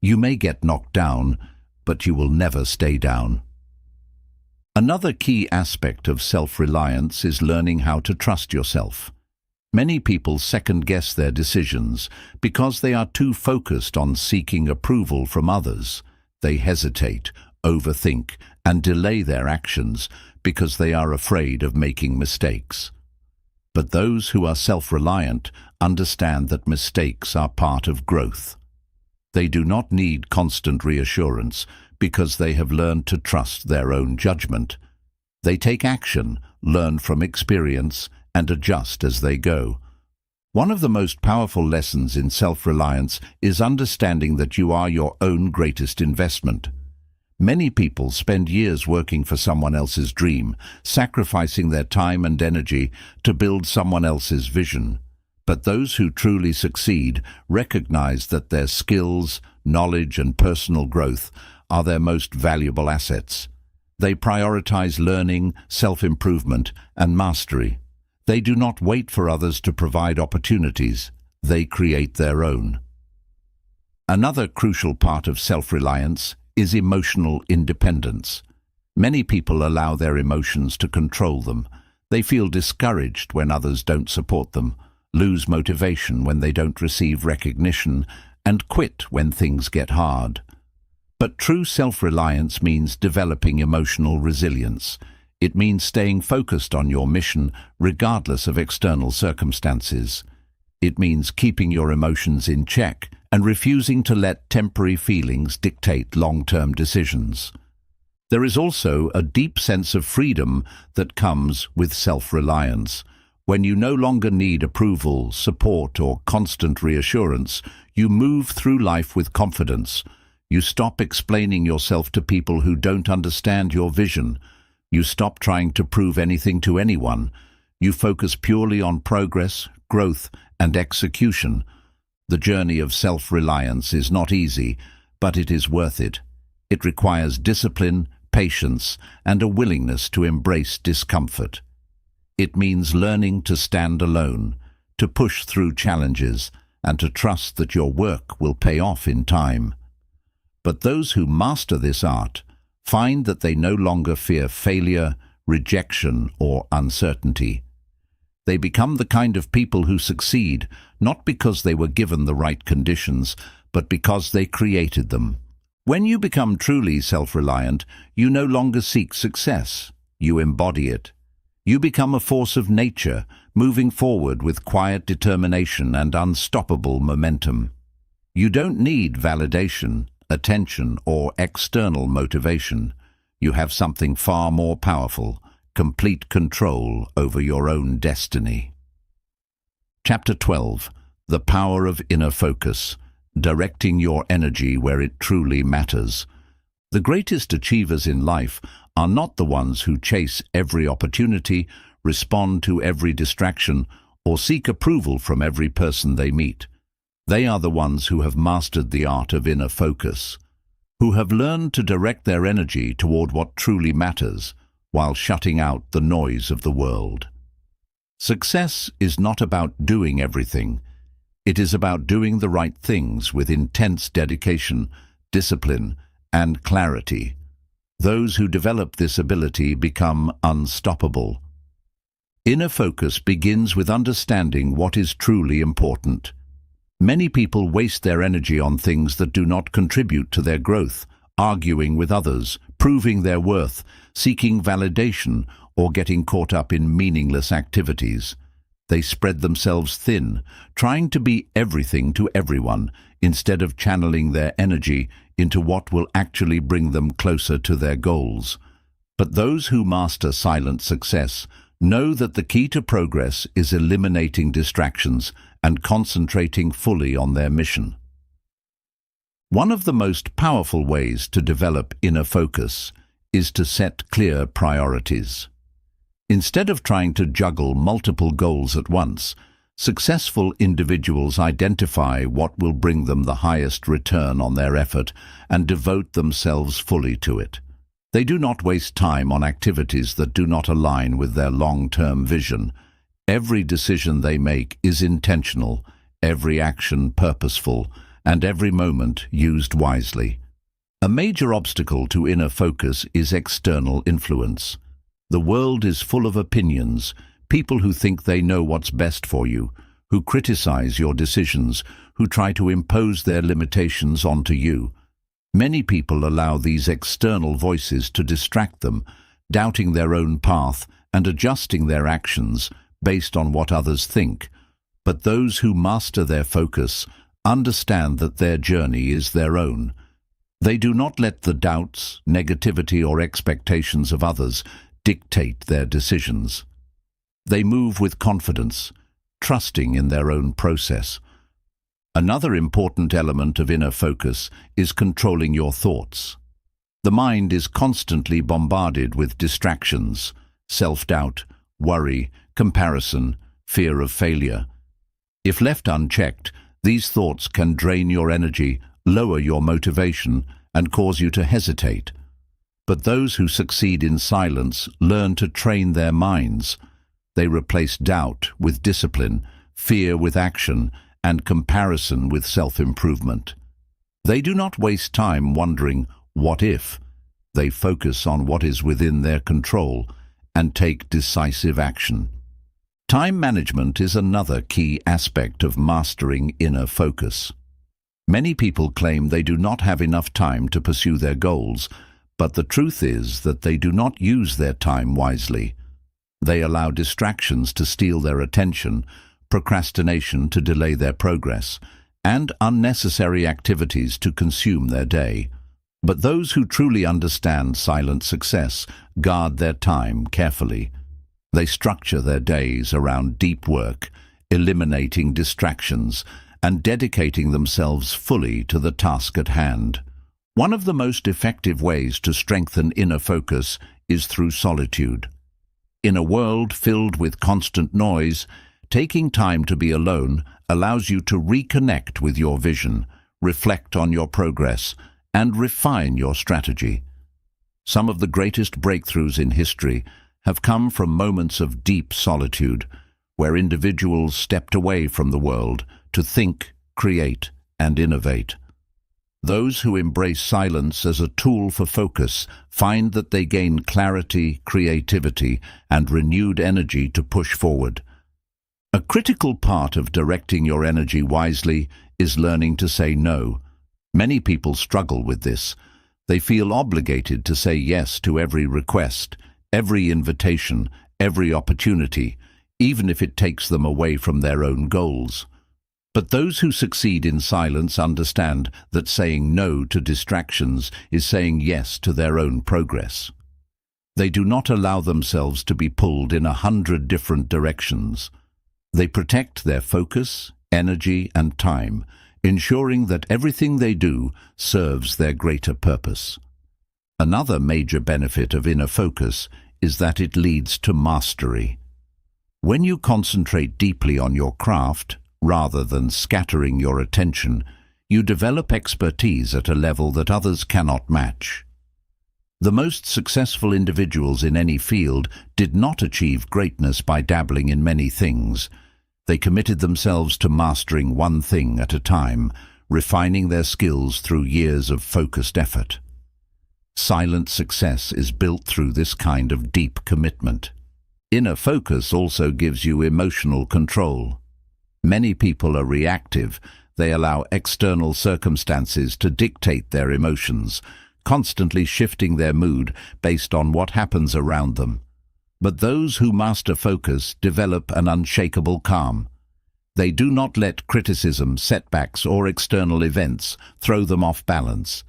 You may get knocked down, but you will never stay down. Another key aspect of self-reliance is learning how to trust yourself. Many people second-guess their decisions because they are too focused on seeking approval from others. They hesitate, overthink, and delay their actions because they are afraid of making mistakes. But those who are self-reliant understand that mistakes are part of growth. They do not need constant reassurance because they have learned to trust their own judgment. They take action, learn from experience, and adjust as they go. One of the most powerful lessons in self-reliance is understanding that you are your own greatest investment. Many people spend years working for someone else's dream, sacrificing their time and energy to build someone else's vision. But those who truly succeed recognize that their skills, knowledge, and personal growth are their most valuable assets. They prioritize learning, self-improvement, and mastery. They do not wait for others to provide opportunities. They create their own. Another crucial part of self-reliance is emotional independence. Many people allow their emotions to control them. They feel discouraged when others don't support them, lose motivation when they don't receive recognition, and quit when things get hard. But true self-reliance means developing emotional resilience. It means staying focused on your mission regardless of external circumstances. It means keeping your emotions in check and refusing to let temporary feelings dictate long-term decisions. There is also a deep sense of freedom that comes with self-reliance. When you no longer need approval, support, or constant reassurance, you move through life with confidence. You stop explaining yourself to people who don't understand your vision. You stop trying to prove anything to anyone. You focus purely on progress, growth, and execution. The journey of self-reliance is not easy, but it is worth it. It requires discipline, patience, and a willingness to embrace discomfort. It means learning to stand alone, to push through challenges, and to trust that your work will pay off in time. But those who master this art find that they no longer fear failure, rejection, or uncertainty. They become the kind of people who succeed not because they were given the right conditions, but because they created them. When you become truly self-reliant, you no longer seek success. You embody it. You become a force of nature, moving forward with quiet determination and unstoppable momentum. You don't need validation, attention, or external motivation. You have something far more powerful: complete control over your own destiny. Chapter 12. The Power of Inner Focus. Directing your energy where it truly matters. The greatest achievers in life are not the ones who chase every opportunity, respond to every distraction, or seek approval from every person they meet. They are the ones who have mastered the art of inner focus, who have learned to direct their energy toward what truly matters, while shutting out the noise of the world. Success is not about doing everything. It is about doing the right things with intense dedication, discipline, and clarity. Those who develop this ability become unstoppable. Inner focus begins with understanding what is truly important. Many people waste their energy on things that do not contribute to their growth, arguing with others, proving their worth, seeking validation, or getting caught up in meaningless activities. They spread themselves thin, trying to be everything to everyone, instead of channeling their energy into what will actually bring them closer to their goals. But those who master silent success know that the key to progress is eliminating distractions and concentrating fully on their mission. One of the most powerful ways to develop inner focus is to set clear priorities. Instead of trying to juggle multiple goals at once, successful individuals identify what will bring them the highest return on their effort and devote themselves fully to it. They do not waste time on activities that do not align with their long-term vision. Every decision they make is intentional, every action purposeful, and every moment used wisely. A major obstacle to inner focus is external influence. The world is full of opinions, people who think they know what's best for you, who criticize your decisions, who try to impose their limitations onto you. Many people allow these external voices to distract them, doubting their own path and adjusting their actions based on what others think. But those who master their focus understand that their journey is their own. They do not let the doubts, negativity, or expectations of others dictate their decisions. They move with confidence, trusting in their own process. Another important element of inner focus is controlling your thoughts. The mind is constantly bombarded with distractions, self-doubt, worry, comparison, fear of failure. If left unchecked, these thoughts can drain your energy, lower your motivation, and cause you to hesitate. But those who succeed in silence learn to train their minds. They replace doubt with discipline, fear with action, and comparison with self-improvement. They do not waste time wondering, what if? They focus on what is within their control and take decisive action. Time management is another key aspect of mastering inner focus. Many people claim they do not have enough time to pursue their goals, but the truth is that they do not use their time wisely. They allow distractions to steal their attention, procrastination to delay their progress, and unnecessary activities to consume their day. But those who truly understand silent success guard their time carefully. They structure their days around deep work, eliminating distractions, and dedicating themselves fully to the task at hand. One of the most effective ways to strengthen inner focus is through solitude. In a world filled with constant noise, taking time to be alone allows you to reconnect with your vision, reflect on your progress, and refine your strategy. Some of the greatest breakthroughs in history have come from moments of deep solitude, where individuals stepped away from the world to think, create, and innovate. Those who embrace silence as a tool for focus find that they gain clarity, creativity, and renewed energy to push forward. A critical part of directing your energy wisely is learning to say no. Many people struggle with this. They feel obligated to say yes to every request, every invitation, every opportunity, even if it takes them away from their own goals. But those who succeed in silence understand that saying no to distractions is saying yes to their own progress. They do not allow themselves to be pulled in 100 different directions. They protect their focus, energy, and time, ensuring that everything they do serves their greater purpose. Another major benefit of inner focus is that it leads to mastery. When you concentrate deeply on your craft, rather than scattering your attention, you develop expertise at a level that others cannot match. The most successful individuals in any field did not achieve greatness by dabbling in many things. They committed themselves to mastering one thing at a time, refining their skills through years of focused effort. Silent success is built through this kind of deep commitment. Inner focus also gives you emotional control. Many people are reactive. They allow external circumstances to dictate their emotions, constantly shifting their mood based on what happens around them. But those who master focus develop an unshakable calm. They do not let criticism, setbacks, or external events throw them off balance.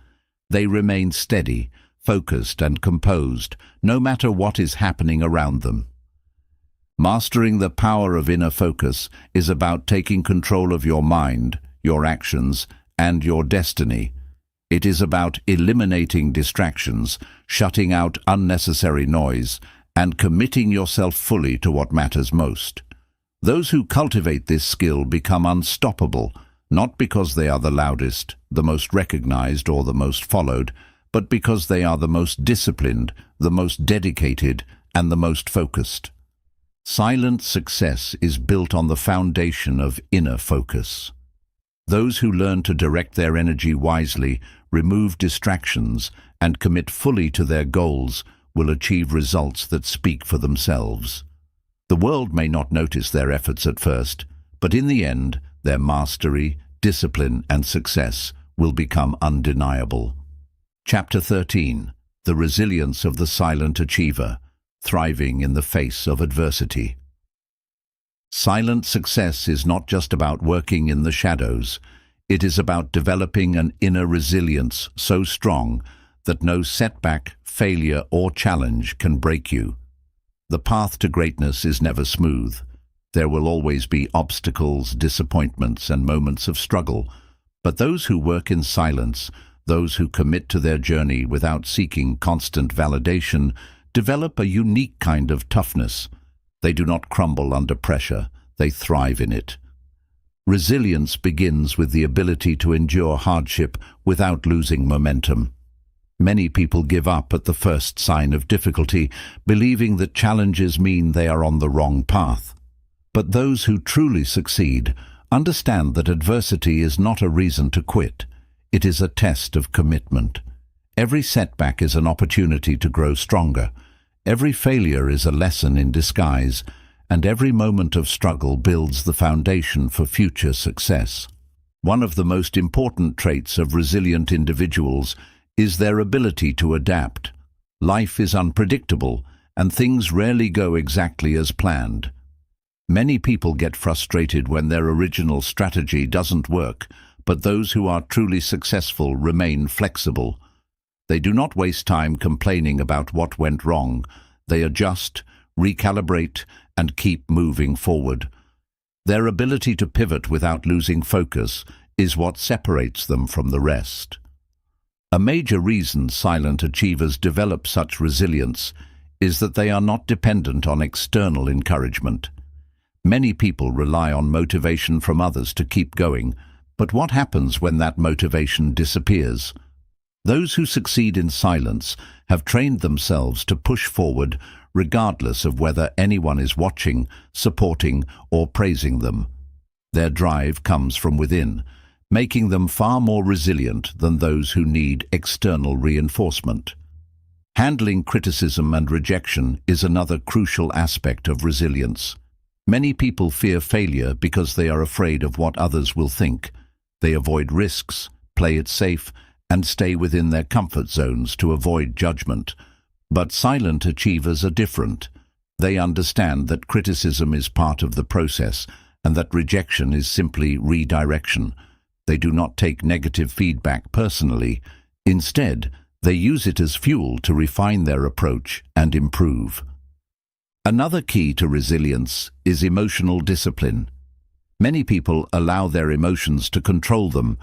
They remain steady, focused and composed, no matter what is happening around them. Mastering the power of inner focus is about taking control of your mind, your actions, and your destiny. It is about eliminating distractions, shutting out unnecessary noise, and committing yourself fully to what matters most. Those who cultivate this skill become unstoppable, not because they are the loudest, the most recognized, or the most followed, but because they are the most disciplined, the most dedicated, and the most focused. Silent success is built on the foundation of inner focus. Those who learn to direct their energy wisely, remove distractions, and commit fully to their goals will achieve results that speak for themselves. The world may not notice their efforts at first, but in the end, their mastery, discipline, and success will become undeniable. Chapter 13. The Resilience of the Silent Achiever, Thriving in the Face of Adversity. Silent success is not just about working in the shadows. It is about developing an inner resilience so strong that no setback, failure, or challenge can break you. The path to greatness is never smooth. There will always be obstacles, disappointments, and moments of struggle. But those who work in silence, those who commit to their journey without seeking constant validation, develop a unique kind of toughness. They do not crumble under pressure, they thrive in it. Resilience begins with the ability to endure hardship without losing momentum. Many people give up at the first sign of difficulty, believing that challenges mean they are on the wrong path. But those who truly succeed understand that adversity is not a reason to quit. It is a test of commitment. Every setback is an opportunity to grow stronger. Every failure is a lesson in disguise, and every moment of struggle builds the foundation for future success. One of the most important traits of resilient individuals is their ability to adapt. Life is unpredictable, and things rarely go exactly as planned. Many people get frustrated when their original strategy doesn't work, but those who are truly successful remain flexible. They do not waste time complaining about what went wrong. They adjust, recalibrate, and keep moving forward. Their ability to pivot without losing focus is what separates them from the rest. A major reason silent achievers develop such resilience is that they are not dependent on external encouragement. Many people rely on motivation from others to keep going, but what happens when that motivation disappears? Those who succeed in silence have trained themselves to push forward regardless of whether anyone is watching, supporting, or praising them. Their drive comes from within, making them far more resilient than those who need external reinforcement. Handling criticism and rejection is another crucial aspect of resilience. Many people fear failure because they are afraid of what others will think. They avoid risks, play it safe, and stay within their comfort zones to avoid judgment. But silent achievers are different. They understand that criticism is part of the process and that rejection is simply redirection. They do not take negative feedback personally. Instead, they use it as fuel to refine their approach and improve. Another key to resilience is emotional discipline. Many people allow their emotions to control them.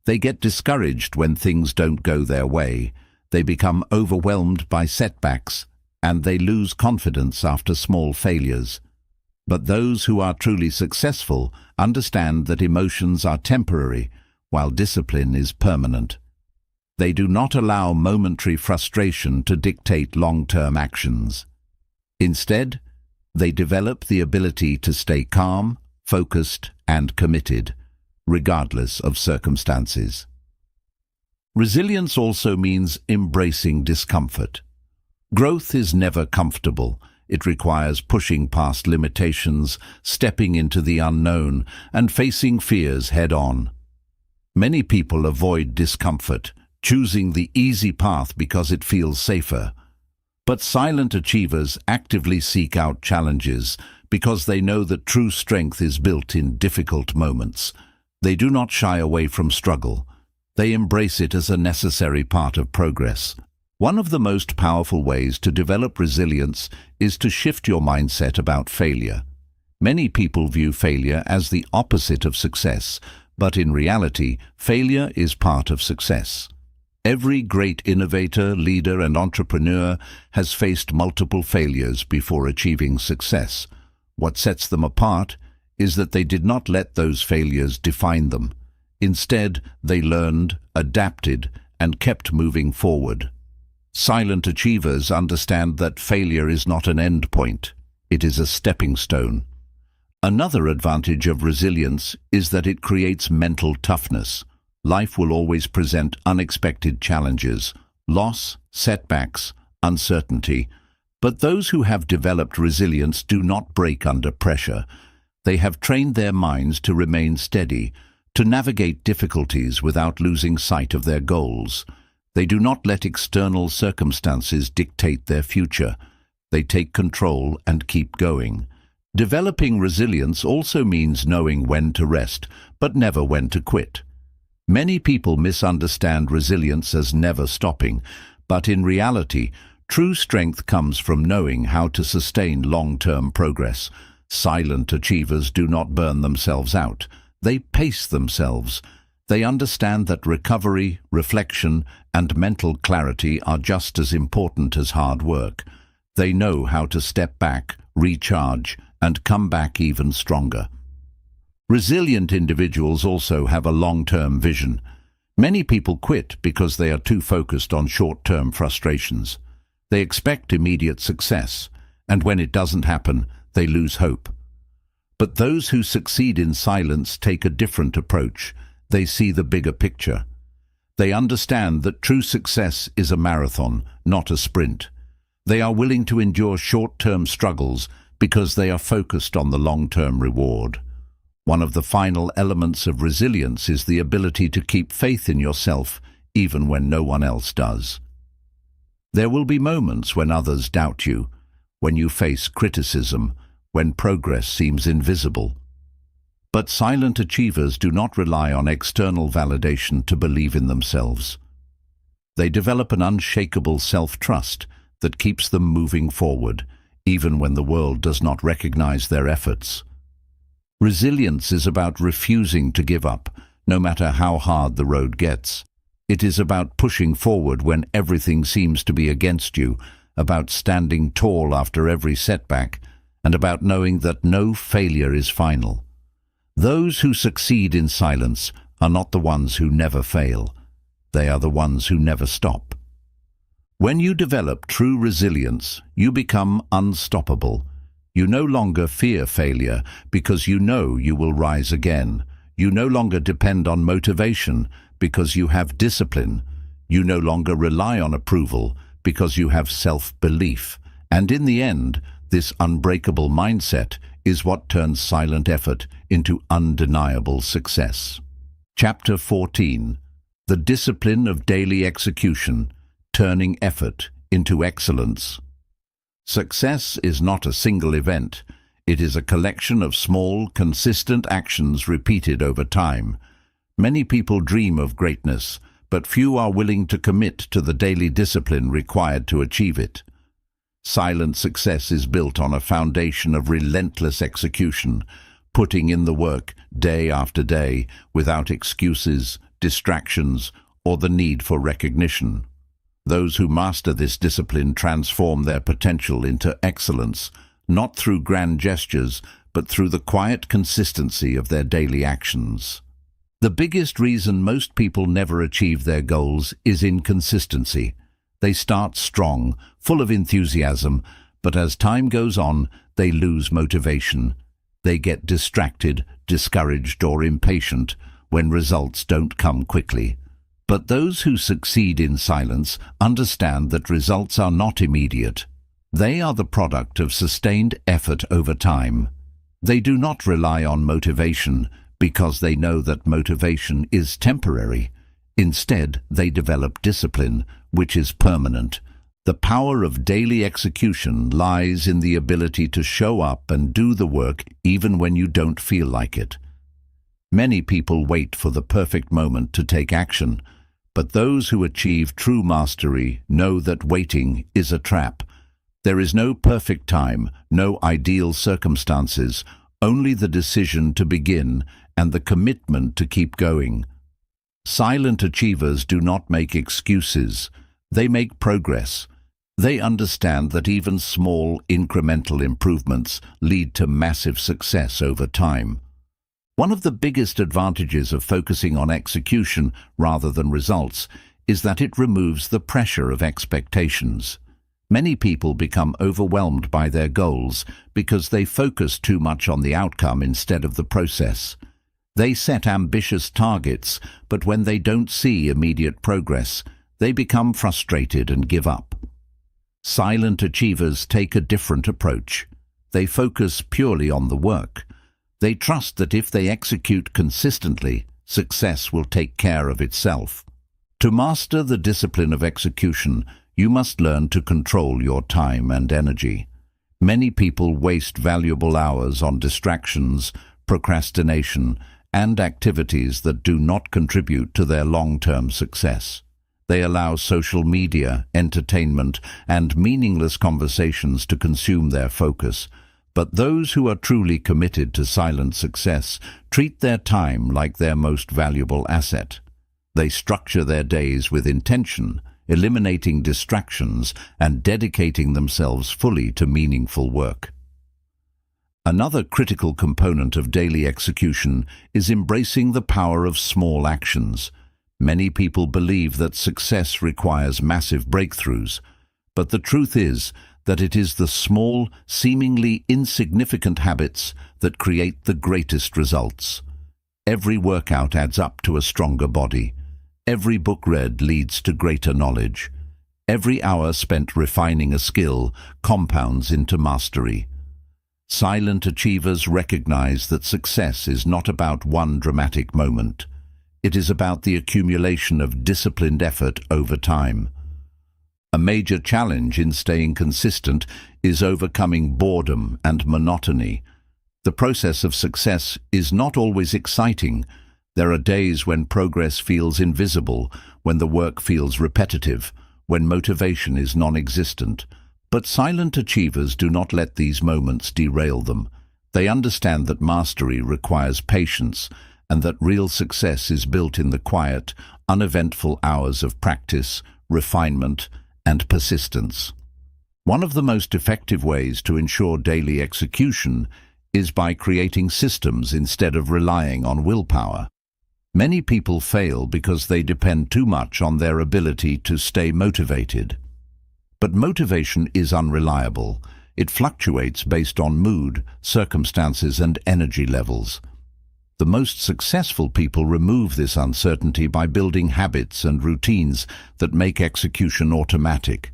They get discouraged when things don't go their way. They become overwhelmed by setbacks, and they lose confidence after small failures. But those who are truly successful understand that emotions are temporary, while discipline is permanent. They do not allow momentary frustration to dictate long-term actions. Instead, they develop the ability to stay calm, focused, and committed, regardless of circumstances. Resilience also means embracing discomfort. Growth is never comfortable. It requires pushing past limitations, stepping into the unknown, and facing fears head-on. Many people avoid discomfort, choosing the easy path because it feels safer. But silent achievers actively seek out challenges because they know that true strength is built in difficult moments. They do not shy away from struggle. They embrace it as a necessary part of progress. One of the most powerful ways to develop resilience is to shift your mindset about failure. Many people view failure as the opposite of success, but in reality, failure is part of success. Every great innovator, leader, and entrepreneur has faced multiple failures before achieving success. What sets them apart is that they did not let those failures define them. Instead, they learned, adapted, and kept moving forward. Silent achievers understand that failure is not an end point. It is a stepping stone. Another advantage of resilience is that it creates mental toughness. Life will always present unexpected challenges, loss, setbacks, uncertainty. But those who have developed resilience do not break under pressure. They have trained their minds to remain steady, to navigate difficulties without losing sight of their goals. They do not let external circumstances dictate their future. They take control and keep going. Developing resilience also means knowing when to rest, but never when to quit. Many people misunderstand resilience as never stopping, but in reality, true strength comes from knowing how to sustain long-term progress. Silent achievers do not burn themselves out. They pace themselves. They understand that recovery, reflection, and mental clarity are just as important as hard work. They know how to step back, recharge, and come back even stronger. Resilient individuals also have a long-term vision. Many people quit because they are too focused on short-term frustrations. They expect immediate success, and when it doesn't happen, they lose hope. But those who succeed in silence take a different approach. They see the bigger picture. They understand that true success is a marathon, not a sprint. They are willing to endure short-term struggles because they are focused on the long-term reward. One of the final elements of resilience is the ability to keep faith in yourself even when no one else does. There will be moments when others doubt you, when you face criticism, when progress seems invisible. But silent achievers do not rely on external validation to believe in themselves. They develop an unshakable self-trust that keeps them moving forward, even when the world does not recognize their efforts. Resilience is about refusing to give up, no matter how hard the road gets. It is about pushing forward when everything seems to be against you, about standing tall after every setback, and about knowing that no failure is final. Those who succeed in silence are not the ones who never fail. They are the ones who never stop. When you develop true resilience, you become unstoppable. You no longer fear failure because you know you will rise again. You no longer depend on motivation because you have discipline. You no longer rely on approval because you have self-belief. And in the end, this unbreakable mindset is what turns silent effort into undeniable success. Chapter 14. The Discipline of Daily Execution, Turning Effort into Excellence. Success is not a single event. It is a collection of small, consistent actions repeated over time. Many people dream of greatness, but few are willing to commit to the daily discipline required to achieve it. Silent success is built on a foundation of relentless execution, putting in the work day after day without excuses, distractions, or the need for recognition. Those who master this discipline transform their potential into excellence, not through grand gestures, but through the quiet consistency of their daily actions. The biggest reason most people never achieve their goals is inconsistency. They start strong, full of enthusiasm, but as time goes on, they lose motivation. They get distracted, discouraged, or impatient when results don't come quickly. But those who succeed in silence understand that results are not immediate. They are the product of sustained effort over time. They do not rely on motivation because they know that motivation is temporary. Instead, they develop discipline, which is permanent. The power of daily execution lies in the ability to show up and do the work even when you don't feel like it. Many people wait for the perfect moment to take action, But those who achieve true mastery know that waiting is a trap. There is no perfect time, no ideal circumstances, only the decision to begin and the commitment to keep going. Silent achievers do not make excuses. They make progress. They understand that even small, incremental improvements lead to massive success over time. One of the biggest advantages of focusing on execution rather than results is that it removes the pressure of expectations. Many people become overwhelmed by their goals because they focus too much on the outcome instead of the process. They set ambitious targets, but when they don't see immediate progress, they become frustrated and give up. Silent achievers take a different approach. They focus purely on the work. They trust that if they execute consistently, success will take care of itself. To master the discipline of execution, you must learn to control your time and energy. Many people waste valuable hours on distractions, procrastination, and activities that do not contribute to their long-term success. They allow social media, entertainment, and meaningless conversations to consume their focus. But those who are truly committed to silent success treat their time like their most valuable asset. They structure their days with intention, eliminating distractions and dedicating themselves fully to meaningful work. Another critical component of daily execution is embracing the power of small actions. Many people believe that success requires massive breakthroughs, but the truth is that it is the small, seemingly insignificant habits that create the greatest results. Every workout adds up to a stronger body. Every book read leads to greater knowledge. Every hour spent refining a skill compounds into mastery. Silent achievers recognize that success is not about one dramatic moment. It is about the accumulation of disciplined effort over time. A major challenge in staying consistent is overcoming boredom and monotony. The process of success is not always exciting. There are days when progress feels invisible, when the work feels repetitive, when motivation is non-existent. But silent achievers do not let these moments derail them. They understand that mastery requires patience and that real success is built in the quiet, uneventful hours of practice, refinement, and persistence. One of the most effective ways to ensure daily execution is by creating systems instead of relying on willpower. Many people fail because they depend too much on their ability to stay motivated. But motivation is unreliable. It fluctuates based on mood, circumstances, and energy levels. The most successful people remove this uncertainty by building habits and routines that make execution automatic.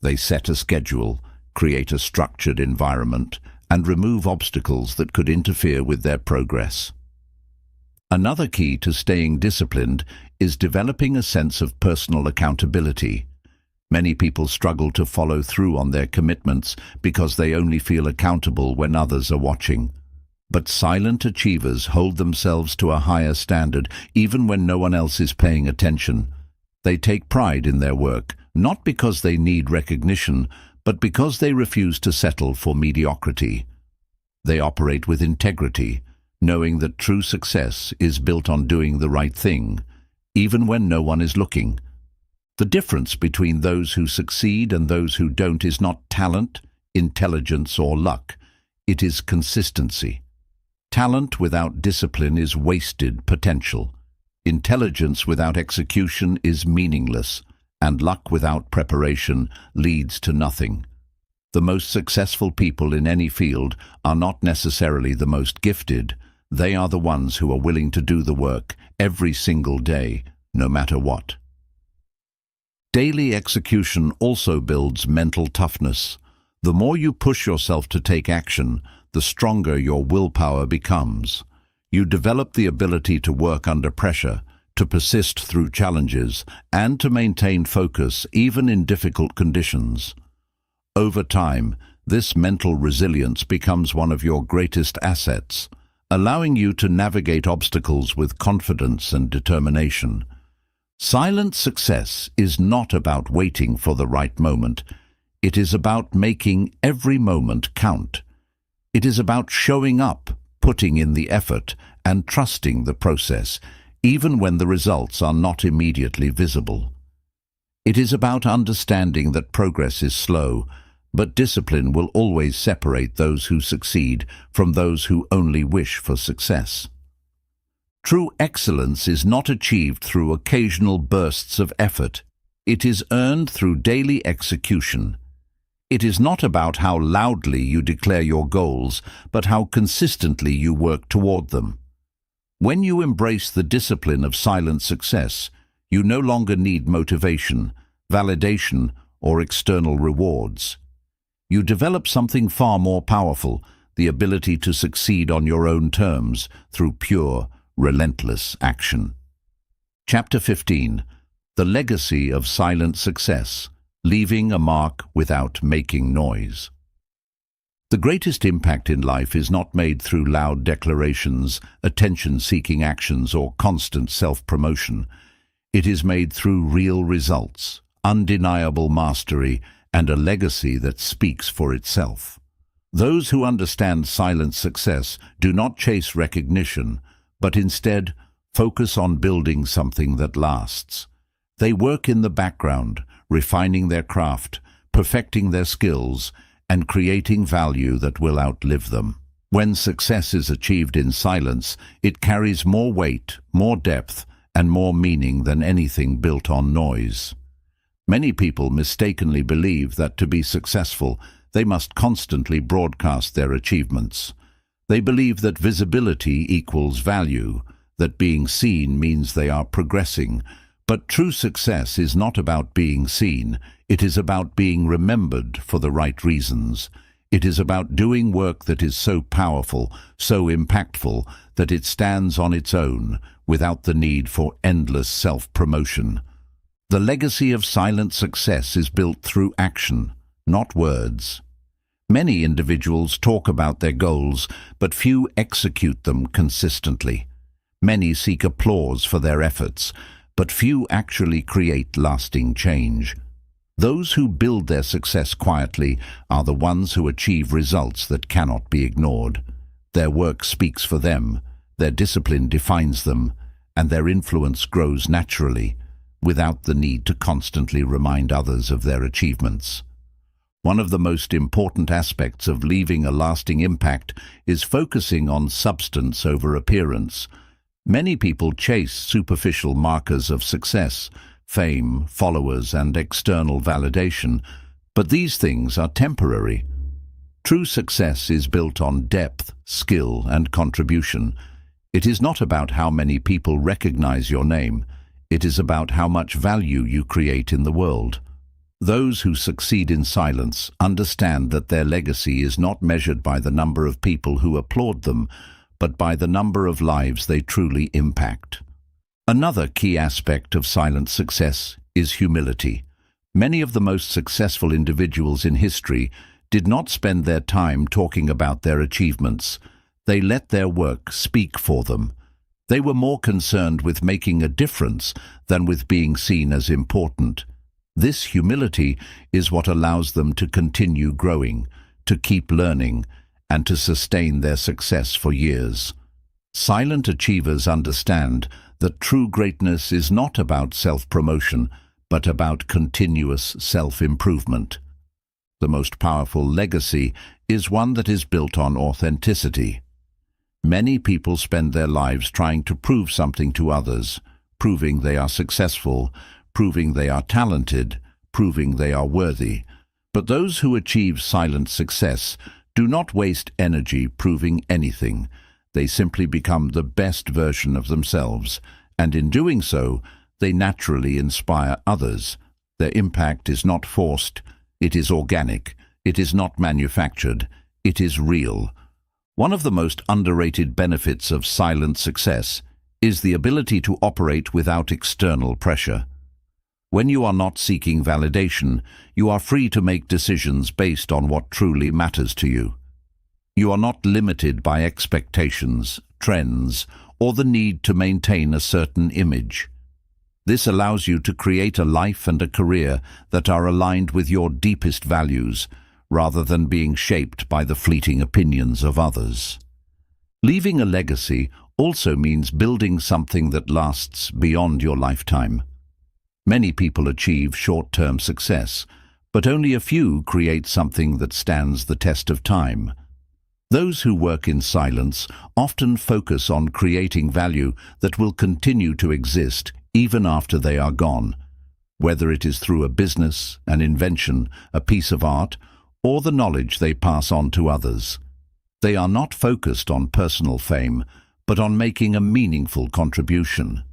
They set a schedule, create a structured environment, and remove obstacles that could interfere with their progress. Another key to staying disciplined is developing a sense of personal accountability. Many people struggle to follow through on their commitments because they only feel accountable when others are watching. But silent achievers hold themselves to a higher standard even when no one else is paying attention. They take pride in their work, not because they need recognition, but because they refuse to settle for mediocrity. They operate with integrity, knowing that true success is built on doing the right thing, even when no one is looking. The difference between those who succeed and those who don't is not talent, intelligence, or luck. It is consistency. Talent without discipline is wasted potential. Intelligence without execution is meaningless, and luck without preparation leads to nothing. The most successful people in any field are not necessarily the most gifted. They are the ones who are willing to do the work every single day, no matter what. Daily execution also builds mental toughness. The more you push yourself to take action, the stronger your willpower becomes. You develop the ability to work under pressure, to persist through challenges, and to maintain focus even in difficult conditions. Over time, this mental resilience becomes one of your greatest assets, allowing you to navigate obstacles with confidence and determination. Silent success is not about waiting for the right moment. It is about making every moment count. It is about showing up, putting in the effort, and trusting the process, even when the results are not immediately visible. It is about understanding that progress is slow, but discipline will always separate those who succeed from those who only wish for success. True excellence is not achieved through occasional bursts of effort. It is earned through daily execution. It is not about how loudly you declare your goals, but how consistently you work toward them. When you embrace the discipline of silent success, you no longer need motivation, validation, or external rewards. You develop something far more powerful, the ability to succeed on your own terms through pure, relentless action. Chapter 15. The Legacy of Silent Success, Leaving a Mark Without Making Noise. The greatest impact in life is not made through loud declarations, attention-seeking actions, or constant self-promotion. It is made through real results, undeniable mastery, and a legacy that speaks for itself. Those who understand silent success do not chase recognition, but instead focus on building something that lasts. They work in the background, refining their craft, perfecting their skills, and creating value that will outlive them. When success is achieved in silence, it carries more weight, more depth, and more meaning than anything built on noise. Many people mistakenly believe that to be successful, they must constantly broadcast their achievements. They believe that visibility equals value, that being seen means they are progressing. But true success is not about being seen. It is about being remembered for the right reasons. It is about doing work that is so powerful, so impactful, that it stands on its own, without the need for endless self-promotion. The legacy of silent success is built through action, not words. Many individuals talk about their goals, but few execute them consistently. Many seek applause for their efforts, but few actually create lasting change. Those who build their success quietly are the ones who achieve results that cannot be ignored. Their work speaks for them, their discipline defines them, and their influence grows naturally, without the need to constantly remind others of their achievements. One of the most important aspects of leaving a lasting impact is focusing on substance over appearance. Many people chase superficial markers of success, fame, followers, and external validation, but these things are temporary. True success is built on depth, skill, and contribution. It is not about how many people recognize your name. It is about how much value you create in the world. Those who succeed in silence understand that their legacy is not measured by the number of people who applaud them, but by the number of lives they truly impact. Another key aspect of silent success is humility. Many of the most successful individuals in history did not spend their time talking about their achievements. They let their work speak for them. They were more concerned with making a difference than with being seen as important. This humility is what allows them to continue growing, to keep learning, and to sustain their success for years. Silent achievers understand that true greatness is not about self-promotion, but about continuous self-improvement. The most powerful legacy is one that is built on authenticity. Many people spend their lives trying to prove something to others, proving they are successful, proving they are talented, proving they are worthy. But those who achieve silent success do not waste energy proving anything. They simply become the best version of themselves, and in doing so, they naturally inspire others. Their impact is not forced, it is organic, it is not manufactured, it is real. One of the most underrated benefits of silent success is the ability to operate without external pressure. When you are not seeking validation, you are free to make decisions based on what truly matters to you. You are not limited by expectations, trends, or the need to maintain a certain image. This allows you to create a life and a career that are aligned with your deepest values, rather than being shaped by the fleeting opinions of others. Leaving a legacy also means building something that lasts beyond your lifetime. Many people achieve short-term success, but only a few create something that stands the test of time. Those who work in silence often focus on creating value that will continue to exist even after they are gone, whether it is through a business, an invention, a piece of art, or the knowledge they pass on to others. They are not focused on personal fame, but on making a meaningful contribution.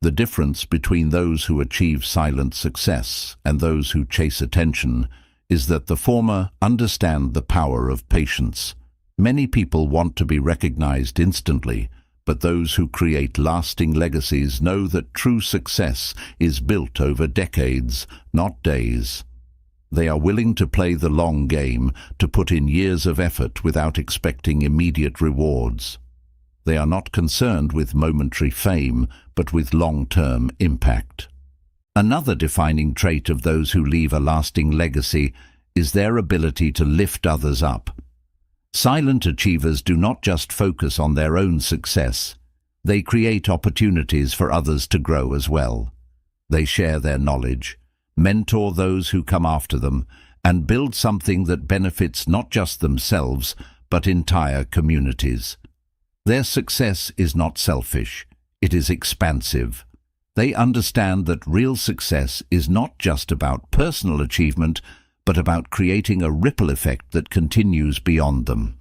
The difference between those who achieve silent success and those who chase attention is that the former understand the power of patience. Many people want to be recognized instantly, but those who create lasting legacies know that true success is built over decades, not days. They are willing to play the long game, to put in years of effort without expecting immediate rewards. They are not concerned with momentary fame, but with long-term impact. Another defining trait of those who leave a lasting legacy is their ability to lift others up. Silent achievers do not just focus on their own success. They create opportunities for others to grow as well. They share their knowledge, mentor those who come after them, and build something that benefits not just themselves, but entire communities. Their success is not selfish, it is expansive. They understand that real success is not just about personal achievement, but about creating a ripple effect that continues beyond them.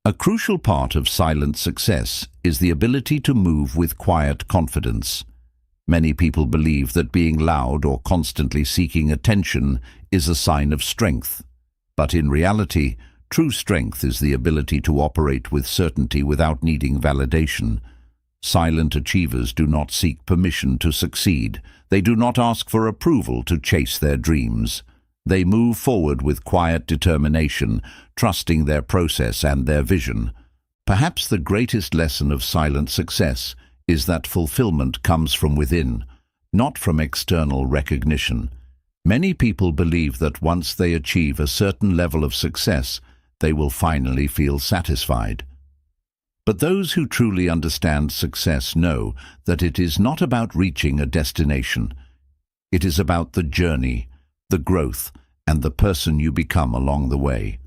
A crucial part of silent success is the ability to move with quiet confidence. Many people believe that being loud or constantly seeking attention is a sign of strength. But in reality, true strength is the ability to operate with certainty without needing validation. Silent achievers do not seek permission to succeed. They do not ask for approval to chase their dreams. They move forward with quiet determination, trusting their process and their vision. Perhaps the greatest lesson of silent success is that fulfillment comes from within, not from external recognition. Many people believe that once they achieve a certain level of success, they will finally feel satisfied. But those who truly understand success know that it is not about reaching a destination. It is about the journey, the growth, and the person you become along the way.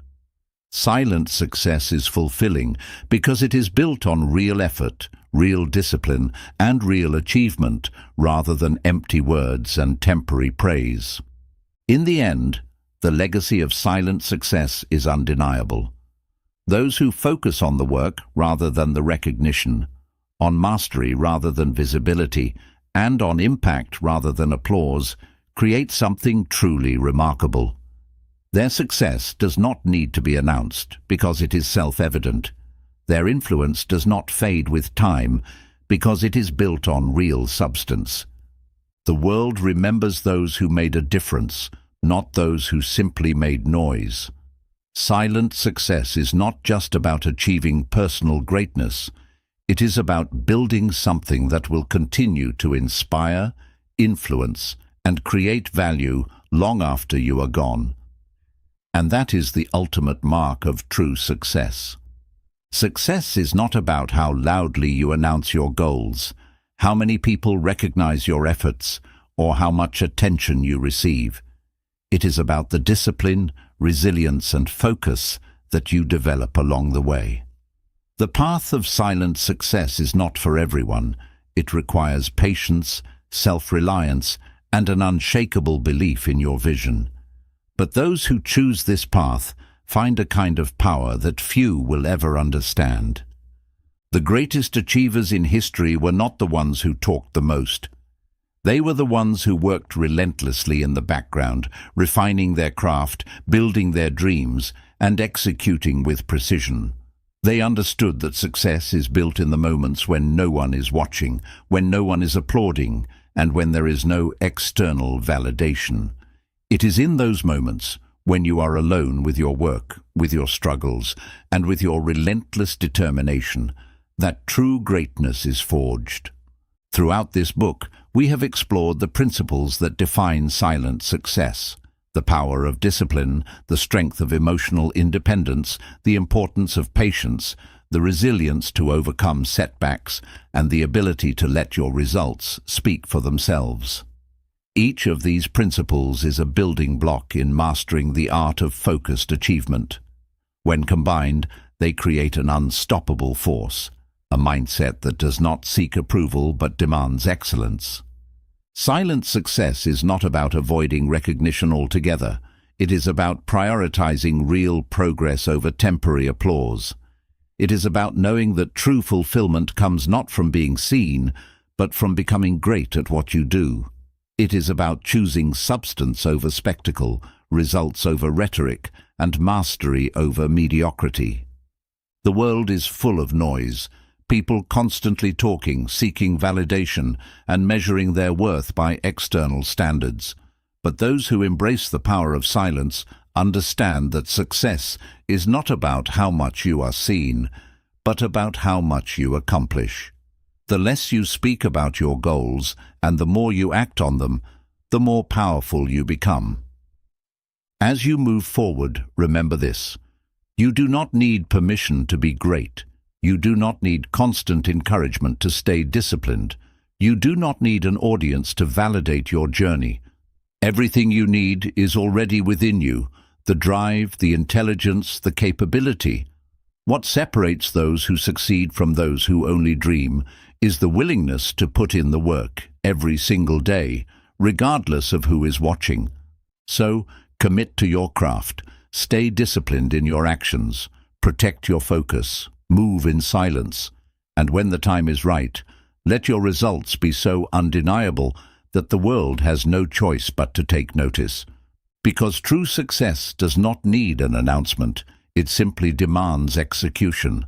Silent success is fulfilling because it is built on real effort, real discipline, and real achievement, rather than empty words and temporary praise. In the end, the legacy of silent success is undeniable. Those who focus on the work rather than the recognition, on mastery rather than visibility, and on impact rather than applause, create something truly remarkable. Their success does not need to be announced because it is self-evident. Their influence does not fade with time because it is built on real substance. The world remembers those who made a difference, not those who simply made noise. Silent success is not just about achieving personal greatness. It is about building something that will continue to inspire, influence, and create value long after you are gone. And that is the ultimate mark of true success. Success is not about how loudly you announce your goals, how many people recognize your efforts, or how much attention you receive. It is about the discipline, resilience, and focus that you develop along the way. The path of silent success is not for everyone. It requires patience, self-reliance, and an unshakable belief in your vision. But those who choose this path find a kind of power that few will ever understand. The greatest achievers in history were not the ones who talked the most. They were the ones who worked relentlessly in the background, refining their craft, building their dreams, and executing with precision. They understood that success is built in the moments when no one is watching, when no one is applauding, and when there is no external validation. It is in those moments, when you are alone with your work, with your struggles, and with your relentless determination, that true greatness is forged. Throughout this book, we have explored the principles that define silent success: the power of discipline, the strength of emotional independence, the importance of patience, the resilience to overcome setbacks, and the ability to let your results speak for themselves. Each of these principles is a building block in mastering the art of focused achievement. When combined, they create an unstoppable force, a mindset that does not seek approval but demands excellence. Silent success is not about avoiding recognition altogether. It is about prioritizing real progress over temporary applause. It is about knowing that true fulfillment comes not from being seen, but from becoming great at what you do. It is about choosing substance over spectacle, results over rhetoric, and mastery over mediocrity. The world is full of noise, people constantly talking, seeking validation, and measuring their worth by external standards. But those who embrace the power of silence understand that success is not about how much you are seen, but about how much you accomplish. The less you speak about your goals and the more you act on them, the more powerful you become. As you move forward, remember this: you do not need permission to be great. You do not need constant encouragement to stay disciplined. You do not need an audience to validate your journey. Everything you need is already within you: the drive, the intelligence, the capability. What separates those who succeed from those who only dream is the willingness to put in the work every single day, regardless of who is watching. So, commit to your craft, stay disciplined in your actions, protect your focus, move in silence, and when the time is right, let your results be so undeniable that the world has no choice but to take notice. Because true success does not need an announcement, it simply demands execution.